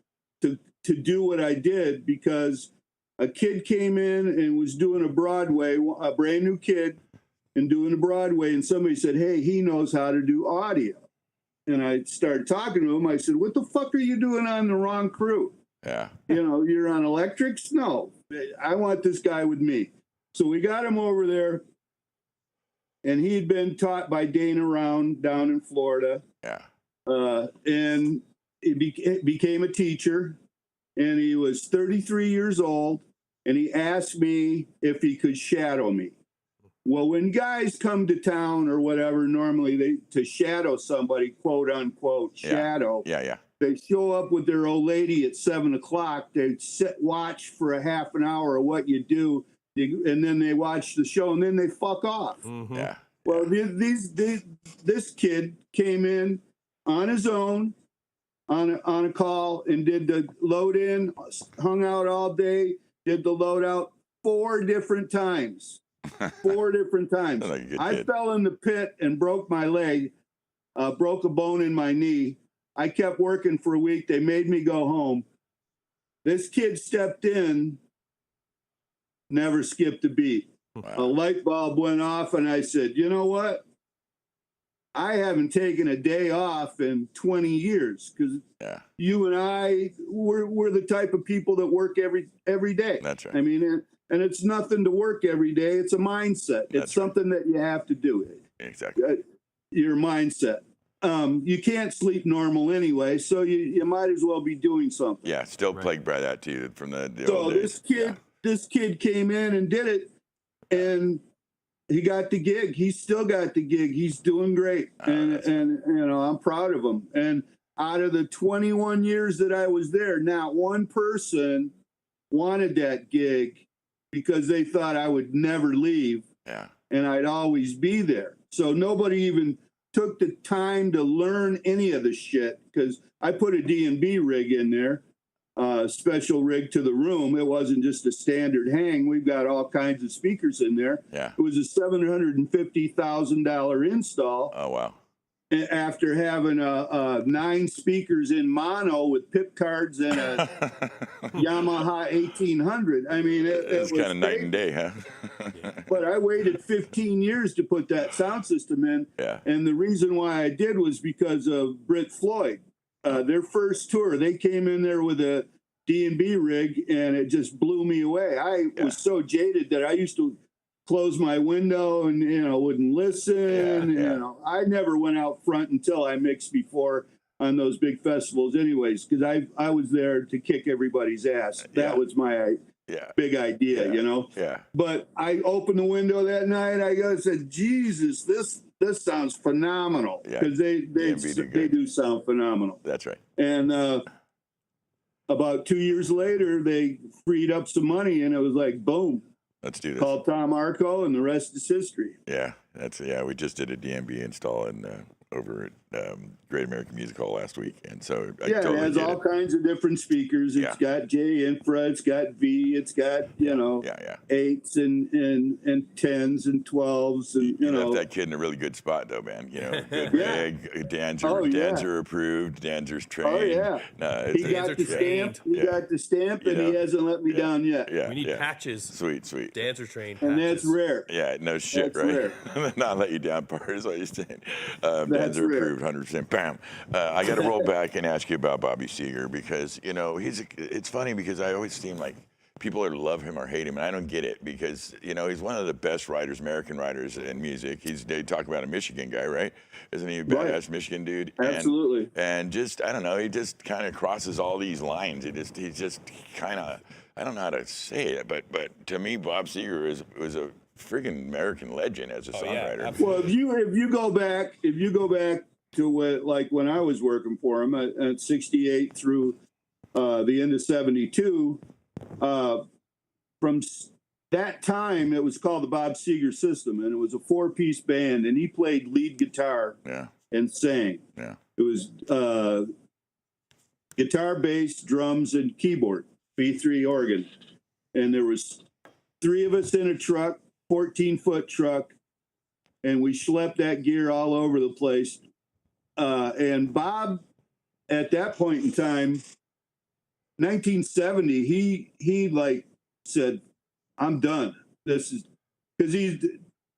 to do what I did, because a kid came in and was doing a Broadway, a brand new kid, and doing a Broadway, and somebody said, hey, he knows how to do audio. And I started talking to him. I said, what the fuck are you doing on the wrong crew? Yeah. You know, you're on electrics? No, I want this guy with me. So we got him over there, and he'd been taught by Dana Round down in Florida. Yeah. And he became a teacher, and he was 33 years old, and he asked me if he could shadow me. Well, when guys come to town or whatever, normally to shadow somebody, quote unquote, shadow. Yeah. Yeah. They show up with their old lady at 7 o'clock. They sit, watch for a half an hour of what you do, and then they watch the show, and then they fuck off. Mm-hmm. Yeah. Well, this kid came in on his own, on a call, and did the load in, hung out all day, did the load out 4 different times. 4 different times. Like a good I kid. fell in the pit and broke my leg, broke a bone in my knee. I kept working for a week. They made me go home. This kid stepped in, never skipped a beat. Wow. A light bulb went off, and I said, you know what? I haven't taken a day off in 20 years, because Yeah. you and I, we're the type of people that work every day. That's right. I mean, and it's nothing to work every day. It's a mindset. That's It's something that you have to do. Exactly. Your mindset. You can't sleep normal anyway, so you might as well be doing something. Yeah. Still Right. plagued by that too from the So old days. this kid came in and did it, and he got the gig. He still got the gig. He's doing great, and you know, I'm proud of him. And out of the 21 years that I was there, not one person wanted that gig, because they thought I would never leave Yeah. and I'd always be there. So nobody even took the time to learn any of the shit, because I put a D&B rig in there, special rig to the room. It wasn't just a standard hang. We've got all kinds of speakers in there. Yeah. It was a $750,000 install. Oh wow. After having 9 speakers in mono with pip cards and a Yamaha 1800. I mean, it It's was kind of night and crazy. day, huh? But I waited 15 years to put that sound system in. Yeah. And the reason why I did was because of Brit Floyd. Their first tour, they came in there with a D&B rig, and it just blew me away. I was so jaded that I used to close my window and, you know, wouldn't listen. Yeah. You know, I never went out front until I mixed before on those big festivals anyways, because I was there to kick everybody's ass. That was my Yeah. big idea, you know. Yeah. But I opened the window that night. I said, Jesus, this sounds phenomenal, Yeah. because they D&B do do sound phenomenal. That's right. And about 2 years later, they freed up some money, and it was like, boom, Let's do this. called Tom Arco, and the rest is history. Yeah. We just did a DMB install over at Great American Music Hall last week, and so I Yeah, totally it has get all it. kinds of different speakers. It's got J infra, it's got V, it's got, you know, Yeah. 8s and 10s and 12s, and You you know. left that kid in a really good spot, though, man. You know, good Yeah. rig, Dansir, Oh, yeah. Dansir approved, Dansir's trained. Oh yeah, No, he got the stamp. He got the stamp, and he hasn't let me down yet. Yeah, We need yeah. patches. Sweet. Dancer train. And patches. that's rare. Yeah, no shit, That's right? rare. Not let you down part is what you're saying. That's Dansir rare. approved, 100%. Bam. I got to roll back and ask you about Bobby Seger, because you know it's funny because I always seem like people either love him or hate him, and I don't get it, because you know he's one of the best writers, American writers in music. They talk about a Michigan guy, right? Isn't he a badass Right. Michigan dude? Absolutely. And just I don't know, he just kind of crosses all these lines. He's just kind of, I don't know how to say it, but to me, Bob Seger was a friggin' American legend as a songwriter. Well, if you go back to when I was working for him at 68 through the end of 72, from that time it was called the Bob Seger System, and it was a 4-piece band, and he played lead guitar and sang. Yeah. It was guitar, bass, drums, and keyboard, B3 organ. And there was 3 of us in a truck, 14-foot truck, and we schlepped that gear all over the place. And Bob, at that point in time, 1970, he like said, I'm done. This is because he's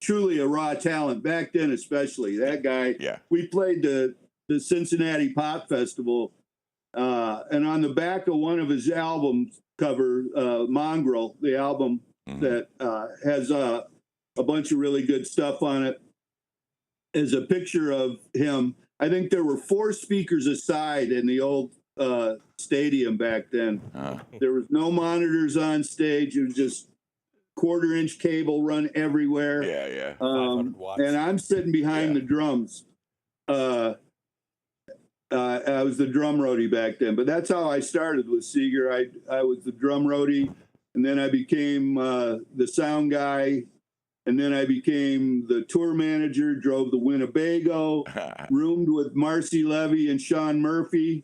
truly a raw talent back then, especially that guy. Yeah. We played the Cincinnati Pop Festival, and on the back of one of his album cover, Mongrel, the album that has a bunch of really good stuff on it, is a picture of him. I think there were 4 speakers aside in the old stadium back then. There was no monitors on stage. It was just 1/4-inch cable run everywhere. Yeah. 500 watts. And I'm sitting behind the drums. I was the drum roadie back then, but that's how I started with Seger. I was the drum roadie, and then I became the sound guy, and then I became the tour manager, drove the Winnebago, roomed with Marcy Levy and Sean Murphy.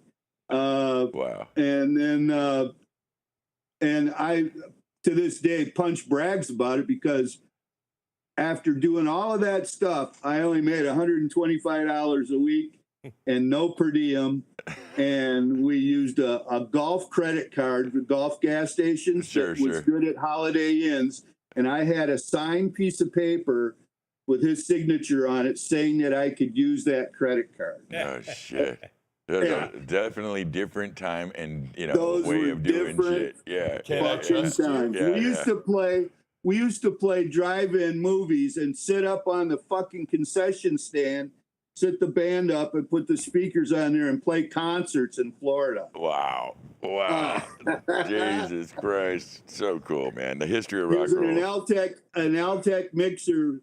Wow. And then, and I, to this day, Punch brags about it because after doing all of that stuff, I only made $125 a week and no per diem. And we used a golf credit card for golf gas stations. Sure. Was good at Holiday Inns. And I had a signed piece of paper with his signature on it saying that I could use that credit card. Oh, shit. That's a definitely different time and, Those way were of doing shit. different Yeah. fucking times. We used to play drive-in movies and sit up on the fucking concession stand, sit the band up and put the speakers on there and play concerts in Florida. Wow. Jesus Christ. So cool, man. The history of rock It was and an roll. Altec mixer,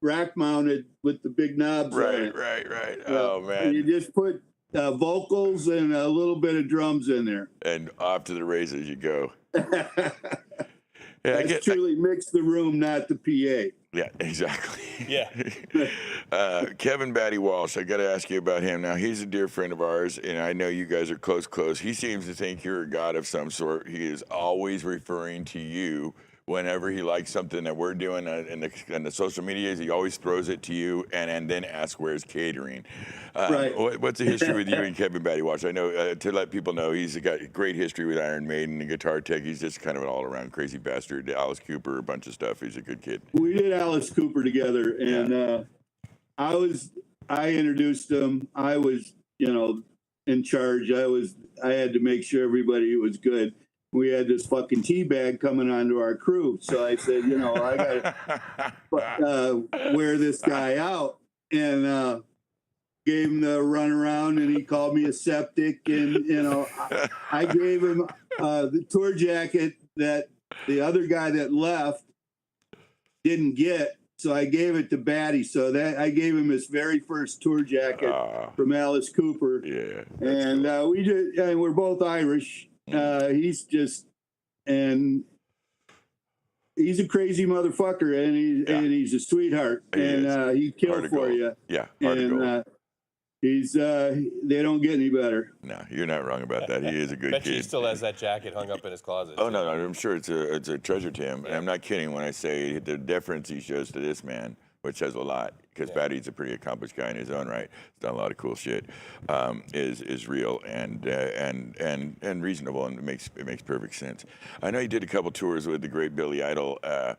rack mounted with the big knobs on it. Right. Oh, man. And you just put vocals and a little bit of drums in there. And off to the races you go. Yeah, That's truly mix the room, not the PA. Yeah, exactly. Yeah. Kevin Batty Walsh, I got to ask you about him. Now, he's a dear friend of ours, and I know you guys are close. He seems to think you're a god of some sort. He is always referring to you whenever he likes something that we're doing in the social medias. He always throws it to you and then asks where's catering. Right. What's the history with you and Kevin Batty Walsh? I know, to let people know, he's got a great history with Iron Maiden and Guitar Tech. He's just kind of an all-around crazy bastard. Alice Cooper, a bunch of stuff. He's a good kid. We did Alice Cooper together, and I introduced him. I was, in charge. I had to make sure everybody was good. We had this fucking tea bag coming onto our crew. So I said, I got to wear this guy out. And gave him the runaround, and he called me a septic. And, I gave him the tour jacket that the other guy that left didn't get. So I gave it to Batty. So that I gave him his very first tour jacket from Alice Cooper. Yeah. And and we're both Irish. He's a crazy motherfucker, and he's a sweetheart, and he'd kill for you. Yeah, hard to go. They don't get any better. No, you're not wrong about that. He is a good Bet kid. he still has that jacket hung up in his closet. Oh no, I'm sure it's a treasure to him, and I'm not kidding when I say the deference he shows to this man, which says a lot, because Batty's a pretty accomplished guy in his own right. He's done a lot of cool shit. Is real and reasonable, and it makes perfect sense. I know you did a couple tours with the great Billy Idol. I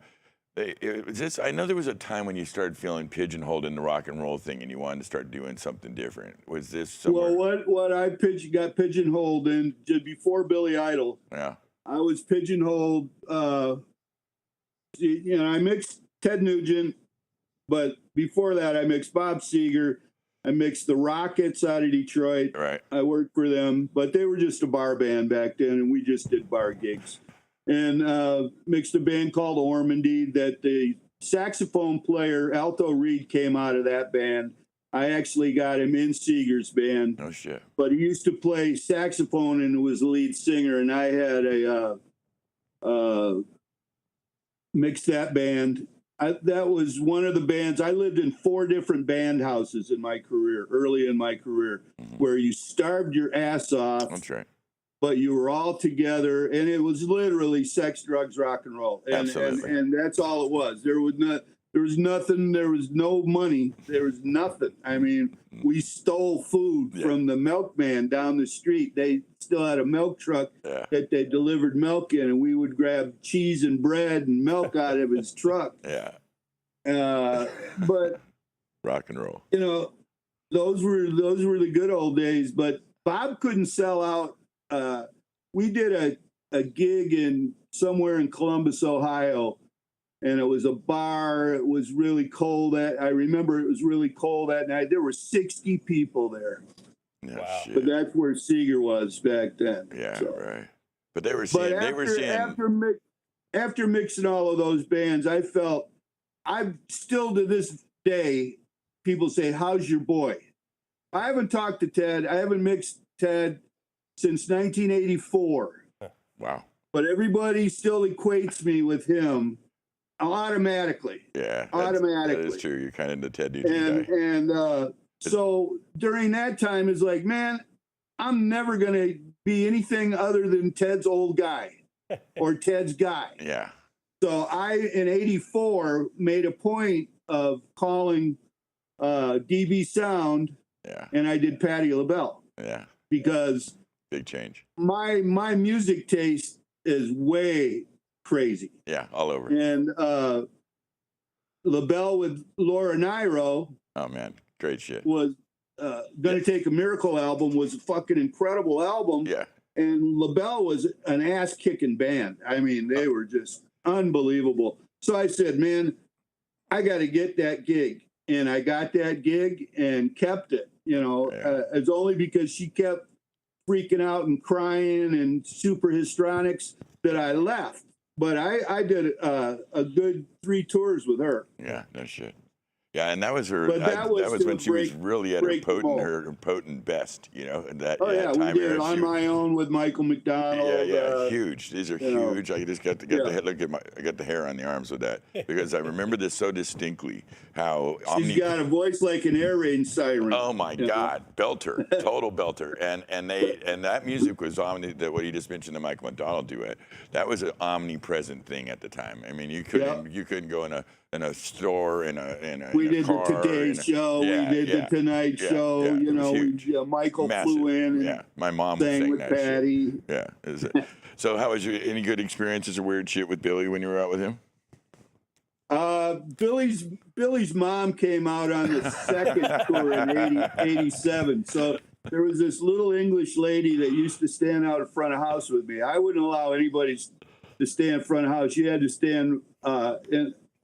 know there was a time when you started feeling pigeonholed in the rock and roll thing, and you wanted to start doing something different. Was this somewhere? Well, what I got pigeonholed in just before Billy Idol. Yeah. I was pigeonholed. I mixed Ted Nugent. But before that, I mixed Bob Seger. I mixed the Rockets out of Detroit. Right. I worked for them, but they were just a bar band back then, and we just did bar gigs. And mixed a band called Ormandy that the saxophone player, Alto Reed, came out of that band. I actually got him in Seger's band. No shit. But he used to play saxophone and was the lead singer, and I had mixed that band. That was one of the bands. I lived in 4 different band houses in my career, early in my career, where you starved your ass off. That's right. But you were all together, and it was literally sex, drugs, rock and roll, and that's all it was. There was nothing. There was no money. There was nothing. I mean, we stole food from the milkman down the street. They still had a milk truck that they delivered milk in, and we would grab cheese and bread and milk out of his truck. Yeah. But rock and roll. You know, those were the good old days. But Bob couldn't sell out. We did a gig somewhere in Columbus, Ohio, and it was a bar. It was really cold. I remember it was really cold that night. There were 60 people there. No, wow. Shit. But that's where Seeger was back then. Yeah, so. Right. But they were saying after mixing all of those bands, I felt I'm still to this day. People say, "How's your boy?" I haven't talked to Ted. I haven't mixed Ted since 1984. Wow. But everybody still equates me with him automatically. Yeah. Automatically. That is true. You're kind of the Ted Nugent guy. And so during that time, it's like, man, I'm never going to be anything other than Ted's old guy or Ted's guy. Yeah. So I, in 84, made a point of calling DB Sound. Yeah. And I did Patti LaBelle. Yeah. Because big change. My music taste is way crazy. Yeah, all over. And LaBelle with Laura Nyro. Oh man, great shit. Was Gonna Take a Miracle album was a fucking incredible album. Yeah. And LaBelle was an ass kicking band. I mean, they were just unbelievable. So I said, man, I got to get that gig, and I got that gig and kept it. You know, it's only because she kept freaking out and crying and super histrionics that I left. But I did a good 3 tours with her. Yeah, no shit. Yeah, and that was her. But that was when she was really at her potent best. You know, that we time did On My Own with Michael McDonald. Yeah, huge. These are huge. I just got the head. Look at I got the hair on the arms with that because I remember this so distinctly. How she's got a voice like an air raid siren. Oh my God, belter, total belter, and that music was what you just mentioned, the Michael McDonald duet. That was an omnipresent thing at the time. I mean, you couldn't go in a store we did the Today Show. We did the Tonight Show. You know, Michael flew in. And my mom sang with that Patti. Shit. Yeah. So, how was any good experiences or weird shit with Billy when you were out with him? Billy's mom came out on the second tour in 87. So there was this little English lady that used to stand out in front of house with me. I wouldn't allow anybody to stand in front of house. You had to stand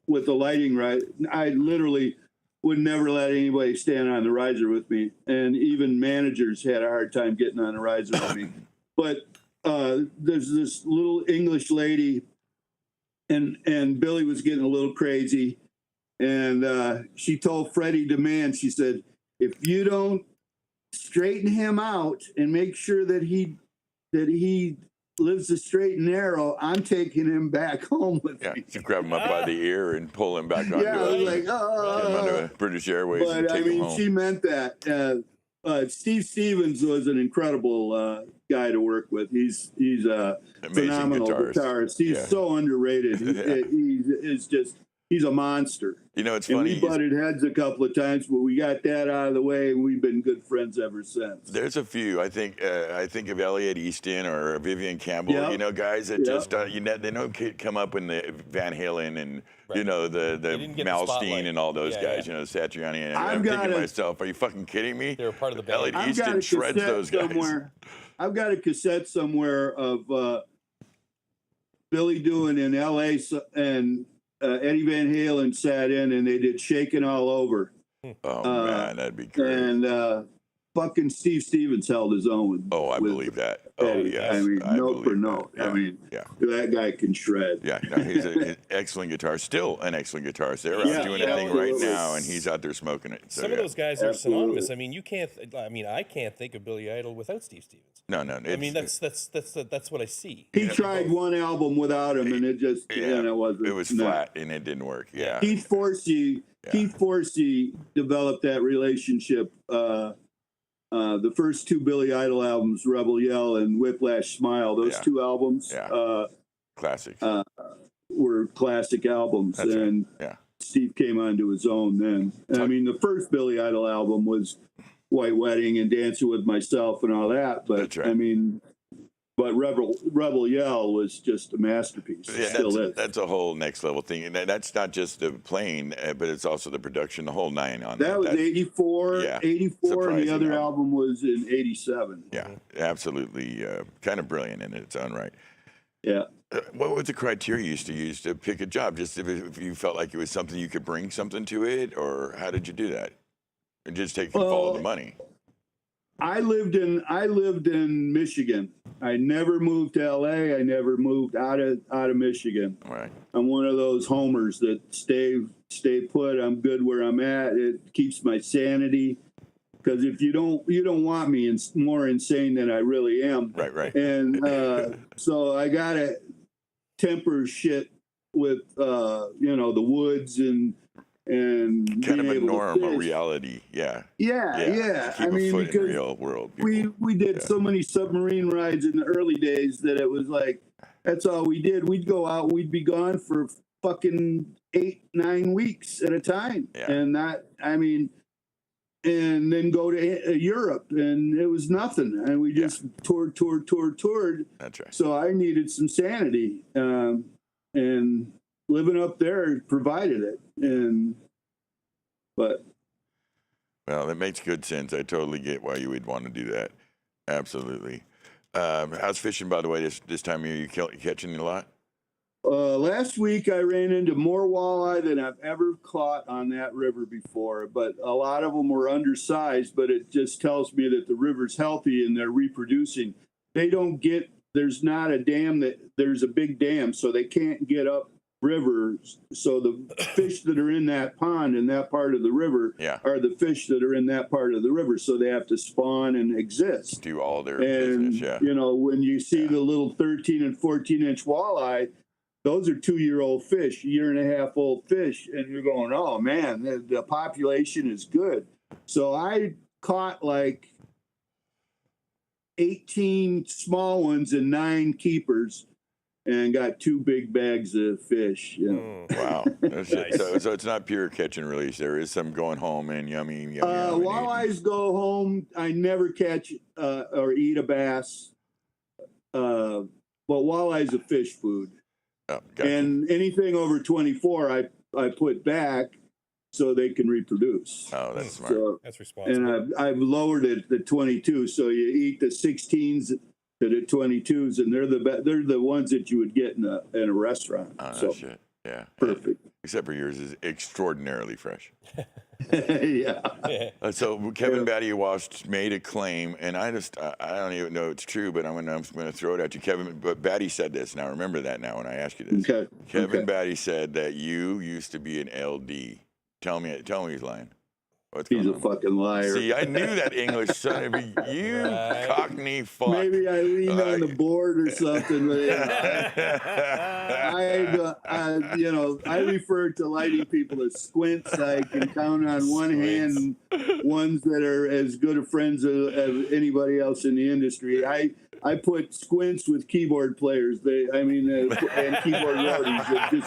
with the lighting right. I literally would never let anybody stand on the riser with me, and even managers had a hard time getting on the riser with me. But there's this little English lady, and Billy was getting a little crazy, and she told Freddie DeMann, she said, if you don't straighten him out and make sure that he lives the straight and narrow, I'm taking him back home with me. You grab him up by the ear and pull him back onto under British Airways. But I mean, she meant that. Steve Stevens was an incredible guy to work with. He's a phenomenal guitarist. He's so underrated. He's a monster. You know, it's funny. We butted heads a couple of times, but we got that out of the way, and we've been good friends ever since. There's a few. I think of Elliot Easton or Vivian Campbell. Yep. You know, guys that just they don't come up in the Van Halen and you know the Malmsteen and all those guys. You know, Satriani. And I'm thinking to myself, are you fucking kidding me? They were part of the band. Elliot Easton shreds those guys. I've got a cassette somewhere of Billy doing in L.A. and. Eddie Van Halen sat in and they did Shakin' All Over. Oh man, that'd be great. And fucking Steve Stevens held his own. Oh, I with believe that. Oh, Eddie. yes. I mean, note for believe note. that. I mean, yeah. that guy can shred. Yeah, no, he's an excellent guitarist, still an excellent guitarist. They're Yeah, out doing a thing right absolutely. now, and he's out there smoking it. So, Some of yeah. those guys are Absolutely. synonymous. I mean, you can't. I mean, I can't think of Billy Idol without Steve Stevens. No, I mean, that's what I see. He tried one album without him, and it just it wasn't. It was flat, and it didn't work. Yeah. Keith Forsey developed that relationship. The first two Billy Idol albums, Rebel Yell and Whiplash Smile, those two albums Classics. were classic albums. That's and right. Yeah. Steve came onto his own then. I mean, the first Billy Idol album was White Wedding and Dancing with Myself and all that. But That's right. I mean, but Rebel Yell was just a masterpiece. It still is. That's a whole next level thing. And that's not just the playing, but it's also the production, the whole nine on that. That was 84, Yeah. 84, and the Surprising other album. album was in 87. Yeah, absolutely. Kind of brilliant in its own right. Yeah. What was the criteria you used to use to pick a job? Just if you felt like it was something you could bring something to it, or how did you do that? Or just take and follow the money? I lived in Michigan. I never moved to LA. I never moved out of Michigan. Right. I'm one of those homers that stay put. I'm good where I'm at. It keeps my sanity. Because if you don't want me more insane than I really am. Right. And so I gotta temper shit with the woods and Kind being of a able to norm, a fish. reality. Yeah. Yeah. Keep I mean, a foot in the because real world. we did so many submarine rides in the early days that it was like that's all we did. We'd go out, we'd be gone for fucking 8-9 weeks at a time, Yeah. and and then go to Europe, and it was nothing, and we just toured. That's right. So I needed some sanity, and living up there provided it, but. Well, that makes good sense. I totally get why you would want to do that. Absolutely. How's fishing, by the way, this time of year? You catching a lot? Last week I ran into more walleye than I've ever caught on that river before, but a lot of them were undersized, but it just tells me that the river's healthy and they're reproducing. There's not a dam there's a big dam, so they can't get up rivers. So the fish that are in that pond in that part of the river are the fish that are in that part of the river. So they have to spawn and exist. Do all their And, business, yeah. when you see the little 13 and 14-inch walleye, those are 2-year-old fish, 1.5-year-old fish. And you're going, oh, man, the population is good. So I caught like 18 small ones and 9 keepers and got 2 big bags of fish. Wow. Nice. So it's not pure catch and release. There is some going home and yummy. Walleyes go home. I never catch or eat a bass. But walleye's a fish food. Oh, gotcha. And anything over 24, I put back so they can reproduce. Oh, that's smart. So, That's responsible. and I've lowered it to 22. So you eat the 16s to the 22s, and they're the ones that you would get in a restaurant. Oh, so shit. Yeah. perfect. Except for yours is extraordinarily fresh. Yeah. So Kevin Patti made a claim, and I don't even know it's true, but I'm going to throw it at you. But Patti said this. Now remember that now when I ask you this. Okay. Kevin Patti said that you used to be an LD. Tell me he's lying. What's He's going a on? fucking liar. See, I knew that English son of a you cockney fuck. Maybe I leaned on the board or something. But I refer to lighting people as squints. I can count on one hand ones that are as good of friends as anybody else in the industry. I put squints with keyboard players. And keyboard roadies.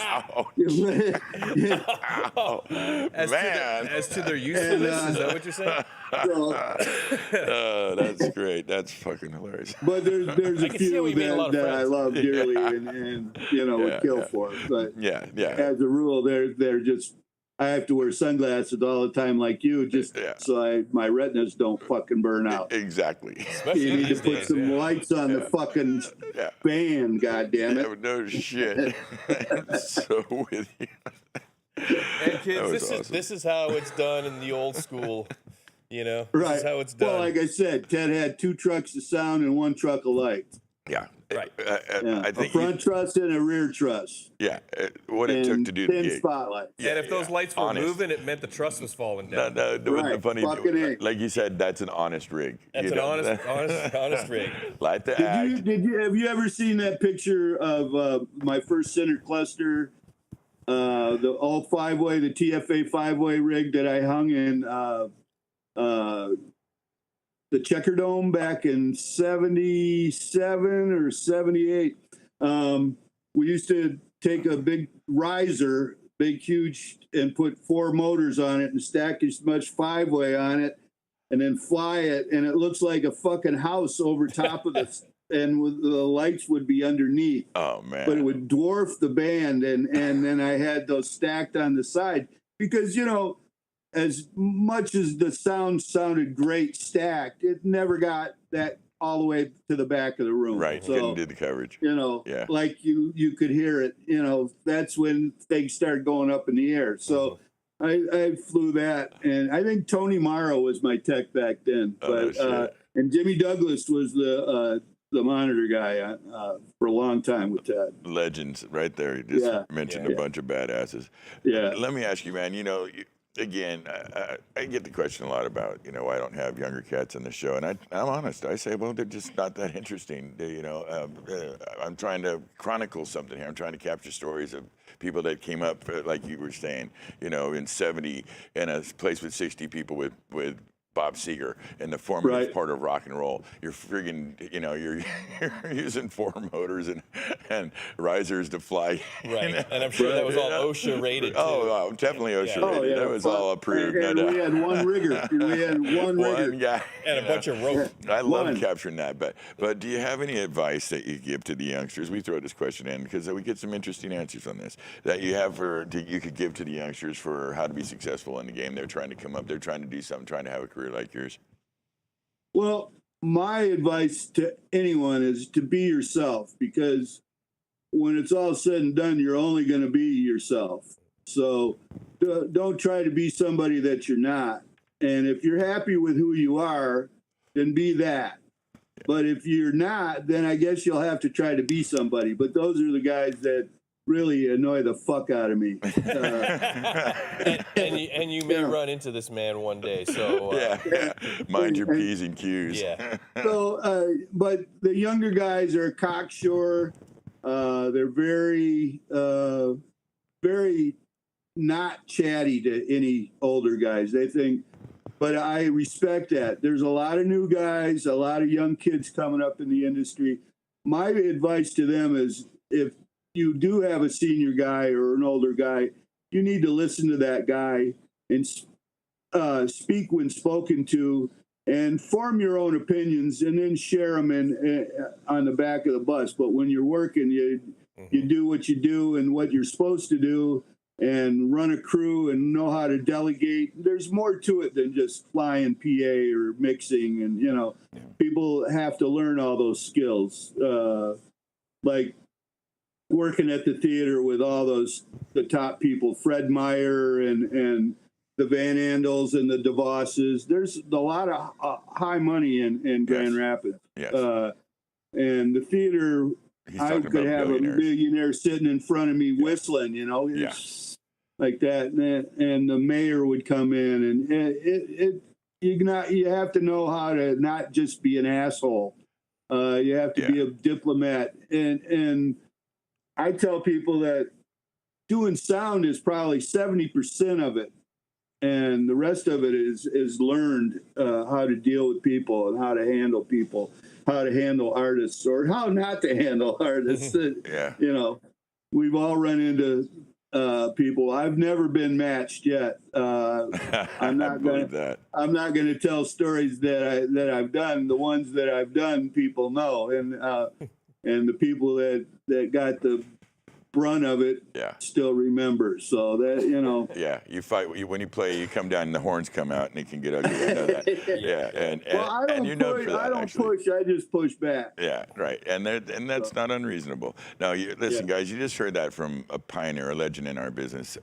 As to their usefulness, is that what you're saying? Oh, that's great. That's fucking hilarious. But there's a can see how we few made a lot of that I friends. love dearly and would kill for. But Yeah. as a rule, they're just. I have to wear sunglasses all the time, like you, so my retinas don't fucking burn out. Exactly. Especially You need to these put days. some lights on the fucking band, goddammit. No shit. I'm so with you. And kids, was awesome. this is how it's done in the old school. You know, Right. this is how it's done. Well, like I said, Ted had 2 trucks of sound and 1 truck of light. Yeah. Right. Yeah. I think a front truss and a rear truss. what it took to do the thin gig. spotlight. And if those lights were Honest. moving, it meant the truss was falling down. Right, fucking A. like you said, that's an honest rig. That's an honest rig. Light the act. Have you ever seen that picture of my first center cluster, the all 5-way, the TFA 5-way rig that I hung in the Checker Dome back in 77 or 78? We used to take a big riser, big, huge, and put 4 motors on it and stack as much 5-way on it and then fly it. And it looks like a fucking house over top of the, and the lights would be underneath. Oh, man. But it would dwarf the band. And then I had those stacked on the side because, you know, as much as the sound sounded great stacked, it never got that all the way to the back of the room. Right. So, Couldn't do the coverage. you know, Yeah. like you could hear it, you know, that's when things started going up in the air. So I flew that, and I think Tony Morrow was my tech back then. Oh, But no shit. and Jimmy Douglas was the monitor guy for a long time with Ted. Legends right there. You just Yeah. mentioned Yeah. a bunch of badasses. Yeah. Let me ask you, man, you know, again, I get the question a lot about, you know, why I don't have younger cats on the show. And I'm honest. I say, well, they're just not that interesting. You know, I'm trying to chronicle something here. I'm trying to capture stories of people that came up, like you were saying, you know, in 70 in a place with 60 people with Bob Seger in the formative part of rock and roll. You're friggin', you know, you're using 4 motors and risers to fly. Right. And I'm sure that was all OSHA rated too. Oh, definitely OSHA Yeah. rated. yeah. That was all approved. And no we doubt. had one rigger. We had one rigger. One guy. And a bunch of rope. I love One. capturing that. But do you have any advice that you give to the youngsters? We throw this question in because we get some interesting answers on this that you have you could give to the youngsters for how to be successful in the game. They're trying to come up. They're trying to do something, trying to have a career like yours. Well, my advice to anyone is to be yourself, because when it's all said and done, you're only going to be yourself. So don't try to be somebody that you're not. And if you're happy with who you are, then be that. But if you're not, then I guess you'll have to try to be somebody. But those are the guys that really annoy the fuck out of me. And you may run into this man one day. So Mind your P's and Q's. Yeah. So, but the younger guys are cocksure. They're very, very not chatty to any older guys. They think, but I respect that. There's a lot of new guys, a lot of young kids coming up in the industry. My advice to them is, if you do have a senior guy or an older guy, you need to listen to that guy and speak when spoken to, and form your own opinions, and then share them on the back of the bus. But when you're working, you do what you do and what you're supposed to do, and run a crew and know how to delegate. There's more to it than just flying PA or mixing, and people have to learn all those skills. Like working at the theater with all the top people, Fred Meyer and the Van Andels and the DeVosses. There's a lot of high money in Grand Rapids. Yes. And the theater, He's I talking could about have a billionaires. millionaire sitting in front of me whistling, like that. And the mayor would come in, and you have to know how to not just be an asshole. You have to be a diplomat. And I tell people that doing sound is probably 70% of it. And the rest of it is learned how to deal with people and how to handle people, how to handle artists, or how not to handle artists. We've all run into people. I've never been matched yet. I'm not going to tell stories that I've done. The ones that I've done, people know, and the people that got the brunt of it Yeah. still remember. So that, you know. Yeah, you fight when you play. You come down and the horns come out, and it can get ugly. I know that. Yeah, Well, I don't and you're known push. for that. I don't actually. push. I just push back. Yeah, right, and that's not unreasonable. Now, listen, guys, you just heard that from a pioneer, a legend in our business.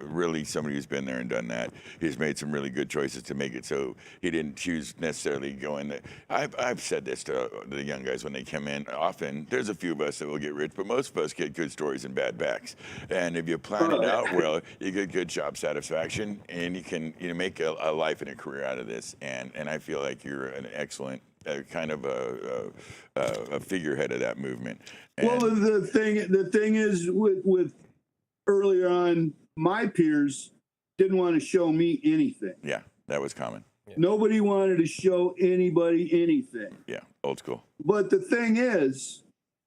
Really, somebody who's been there and done that. He's made some really good choices to make it so he didn't choose necessarily going there. I've said this to the young guys when they come in. Often, there's a few of us that will get rich, but most of us get good stories and bad backs. And if you plan it out well, you get good job satisfaction, and you can make a life and a career out of this. And I feel like you're an excellent kind of a figurehead of that movement. And Well, the thing is with earlier on, my peers didn't want to show me anything. yeah, that was common. Nobody wanted to show anybody anything. Yeah, old school. But the thing is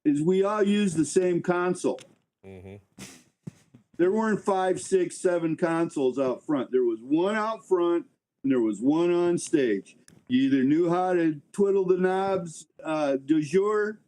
we all use the same console. Mm-hmm. There weren't 5, 6, 7 consoles out front. There was one out front and there was one on stage. You either knew how to twiddle the knobs du jour,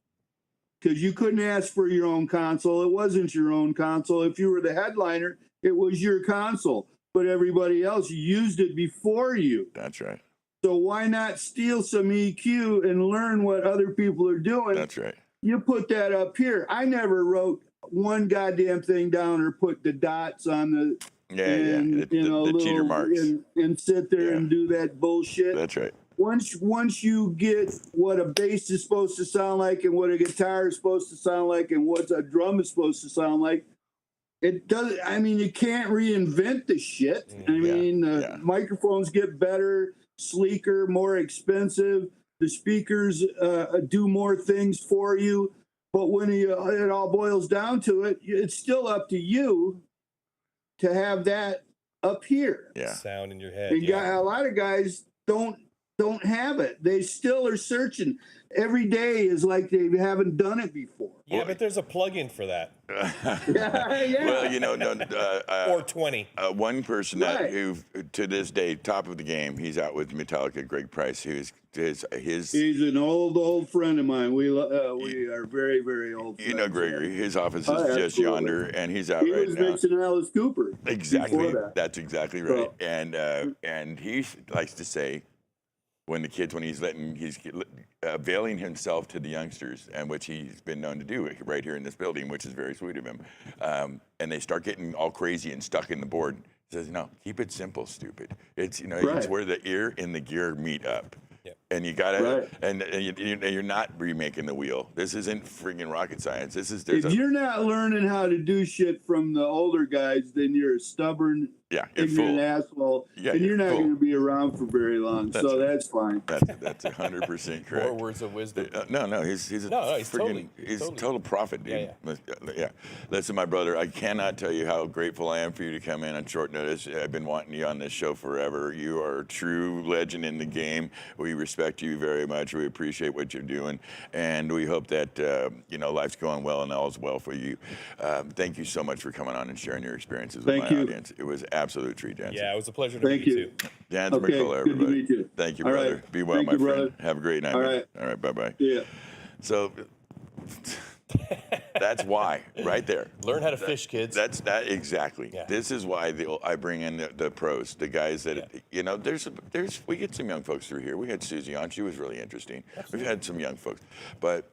because you couldn't ask for your own console. It wasn't your own console. If you were the headliner, it was your console. But everybody else used it before you. That's right. So why not steal some EQ and learn what other people are doing? That's right. You put that up here. I never wrote one goddamn thing down or put the dots on the The cheater marks. and sit there Yeah. and do that bullshit. That's right. Once you get what a bass is supposed to sound like and what a guitar is supposed to sound like and what a drum is supposed to sound like, it does. I mean, you can't reinvent the shit. I mean, microphones get better, sleeker, more expensive. The speakers do more things for you. But when it all boils down to it, it's still up to you to have that up here. Yeah. Sound in your head. And a lot of guys don't have it. They still are searching. Every day is like they haven't done it before. Yeah, but there's a plug-in for that. Yeah. Well, Or 20. One person Right. who, to this day, top of the game, he's out with Metallica, Greg Price, who's his. He's an old friend of mine. We are very, very old friends. You know Gregory, his office is Oh, just absolutely. yonder, and he's out He right was now. mixing Alice Cooper. Exactly, before that. that's exactly right. So- And he likes to say, when he's availing himself to the youngsters, and which he's been known to do right here in this building, which is very sweet of him. And they start getting all crazy and stuck in the board. He says, "No, keep it simple, stupid. It's it's Right. where the ear and the gear meet up." Yep. And you gotta, Right. and you're not remaking the wheel. This isn't friggin' rocket science. There's If you're not learning how to do shit from the older guys, then you're a stubborn, you're ignorant full. asshole, Yeah, and you're you're not full. going to be around for very long. That's So right. that's fine. That's 100% correct. More words of wisdom. No, he's a No, he's friggin' totally- he's totally. a total prophet, dude. Yeah, Yeah. Listen, my brother, I cannot tell you how grateful I am for you to come in on short notice. I've been wanting you on this show forever. You are a true legend in the game. We respect you very much. We appreciate what you're doing, and we hope that life's going well and all's well for you. Thank you so much for coming on and sharing your experiences with Thank my you. audience. It was an absolute treat, Dansir. Yeah, it was a pleasure to Thank meet you you. too. Dansir Okay, McCullough, good to everybody. meet you. Thank you, All brother. right. Be well, Thank my you, friend. brother. Have a great night. All man. right. All right, bye-bye. Yeah. So that's why, right there. Learn how to fish, kids. That's that exactly. Yeah. This is why I bring in the pros, the guys that we get some young folks through here. We had Susie on; she was really interesting. We've had some young folks, but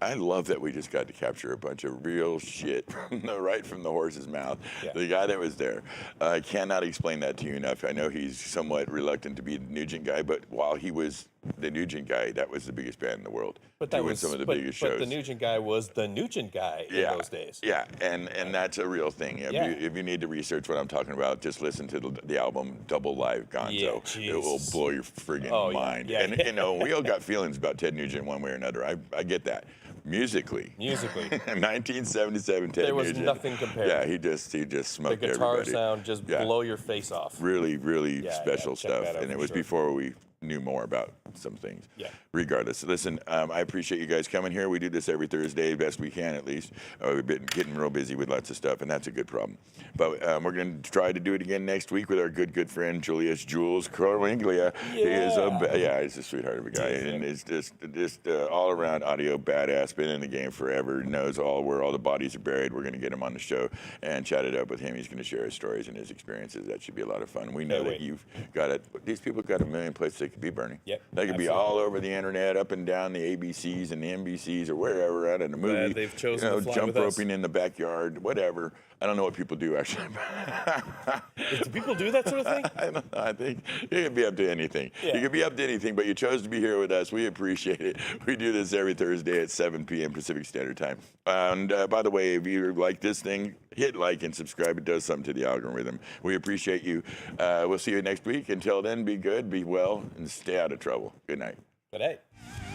I love that we just got to capture a bunch of real shit right from the horse's mouth. Yeah. The guy that was there. I cannot explain that to you enough. I know he's somewhat reluctant to be the Nugent guy, but while he was the Nugent guy, that was the biggest band in the world. But that doing was some of the but, biggest but shows. the Nugent guy was the Nugent guy in those days. Yeah, and that's a real thing. If you need to research what I'm talking about, just listen to the album Double Live Gonzo. Yeah, it will Jesus. blow your friggin' Oh, yeah, mind. yeah, And yeah. we all got feelings about Ted Nugent one way or another. I get that. Musically, 1977 Ted There was Nugent. nothing compared. Yeah, he just The smoked guitar everybody. sound just Yeah. blow your face off. Really, really Yeah, special check stuff. that out And it for was sure. before we knew more about some things. Yeah. Regardless, listen, I appreciate you guys coming here. We do this every Thursday, best we can at least. We've been getting real busy with lots of stuff, and that's a good problem. But we're going to try to do it again next week with our good friend Julius Jules Corwinglia. He is he's a sweetheart of a guy, and he's just all around audio badass. Been in the game forever, knows where all the bodies are buried. We're going to get him on the show and chat it up with him. He's going to share his stories and his experiences. That should be a lot of fun. We know that you've got it. These people got a million places they could be, Bernie. Yep, they could be all over the internet, up and down the ABCs and the NBCs or wherever out in the movie. Glad they've chosen to fly jump with us. roping in the backyard, whatever. I don't know what people do actually. Do people do that sort of thing? I don't know. I think it could be up to anything. You could be up to anything, but you chose to be here with us. We appreciate it. We do this every Thursday at 7 p.m. Pacific Standard Time. And by the way, if you like this thing, hit like and subscribe. It does something to the algorithm. We appreciate you. We'll see you next week. Until then, be good, be well, and stay out of trouble. Good night. Good night.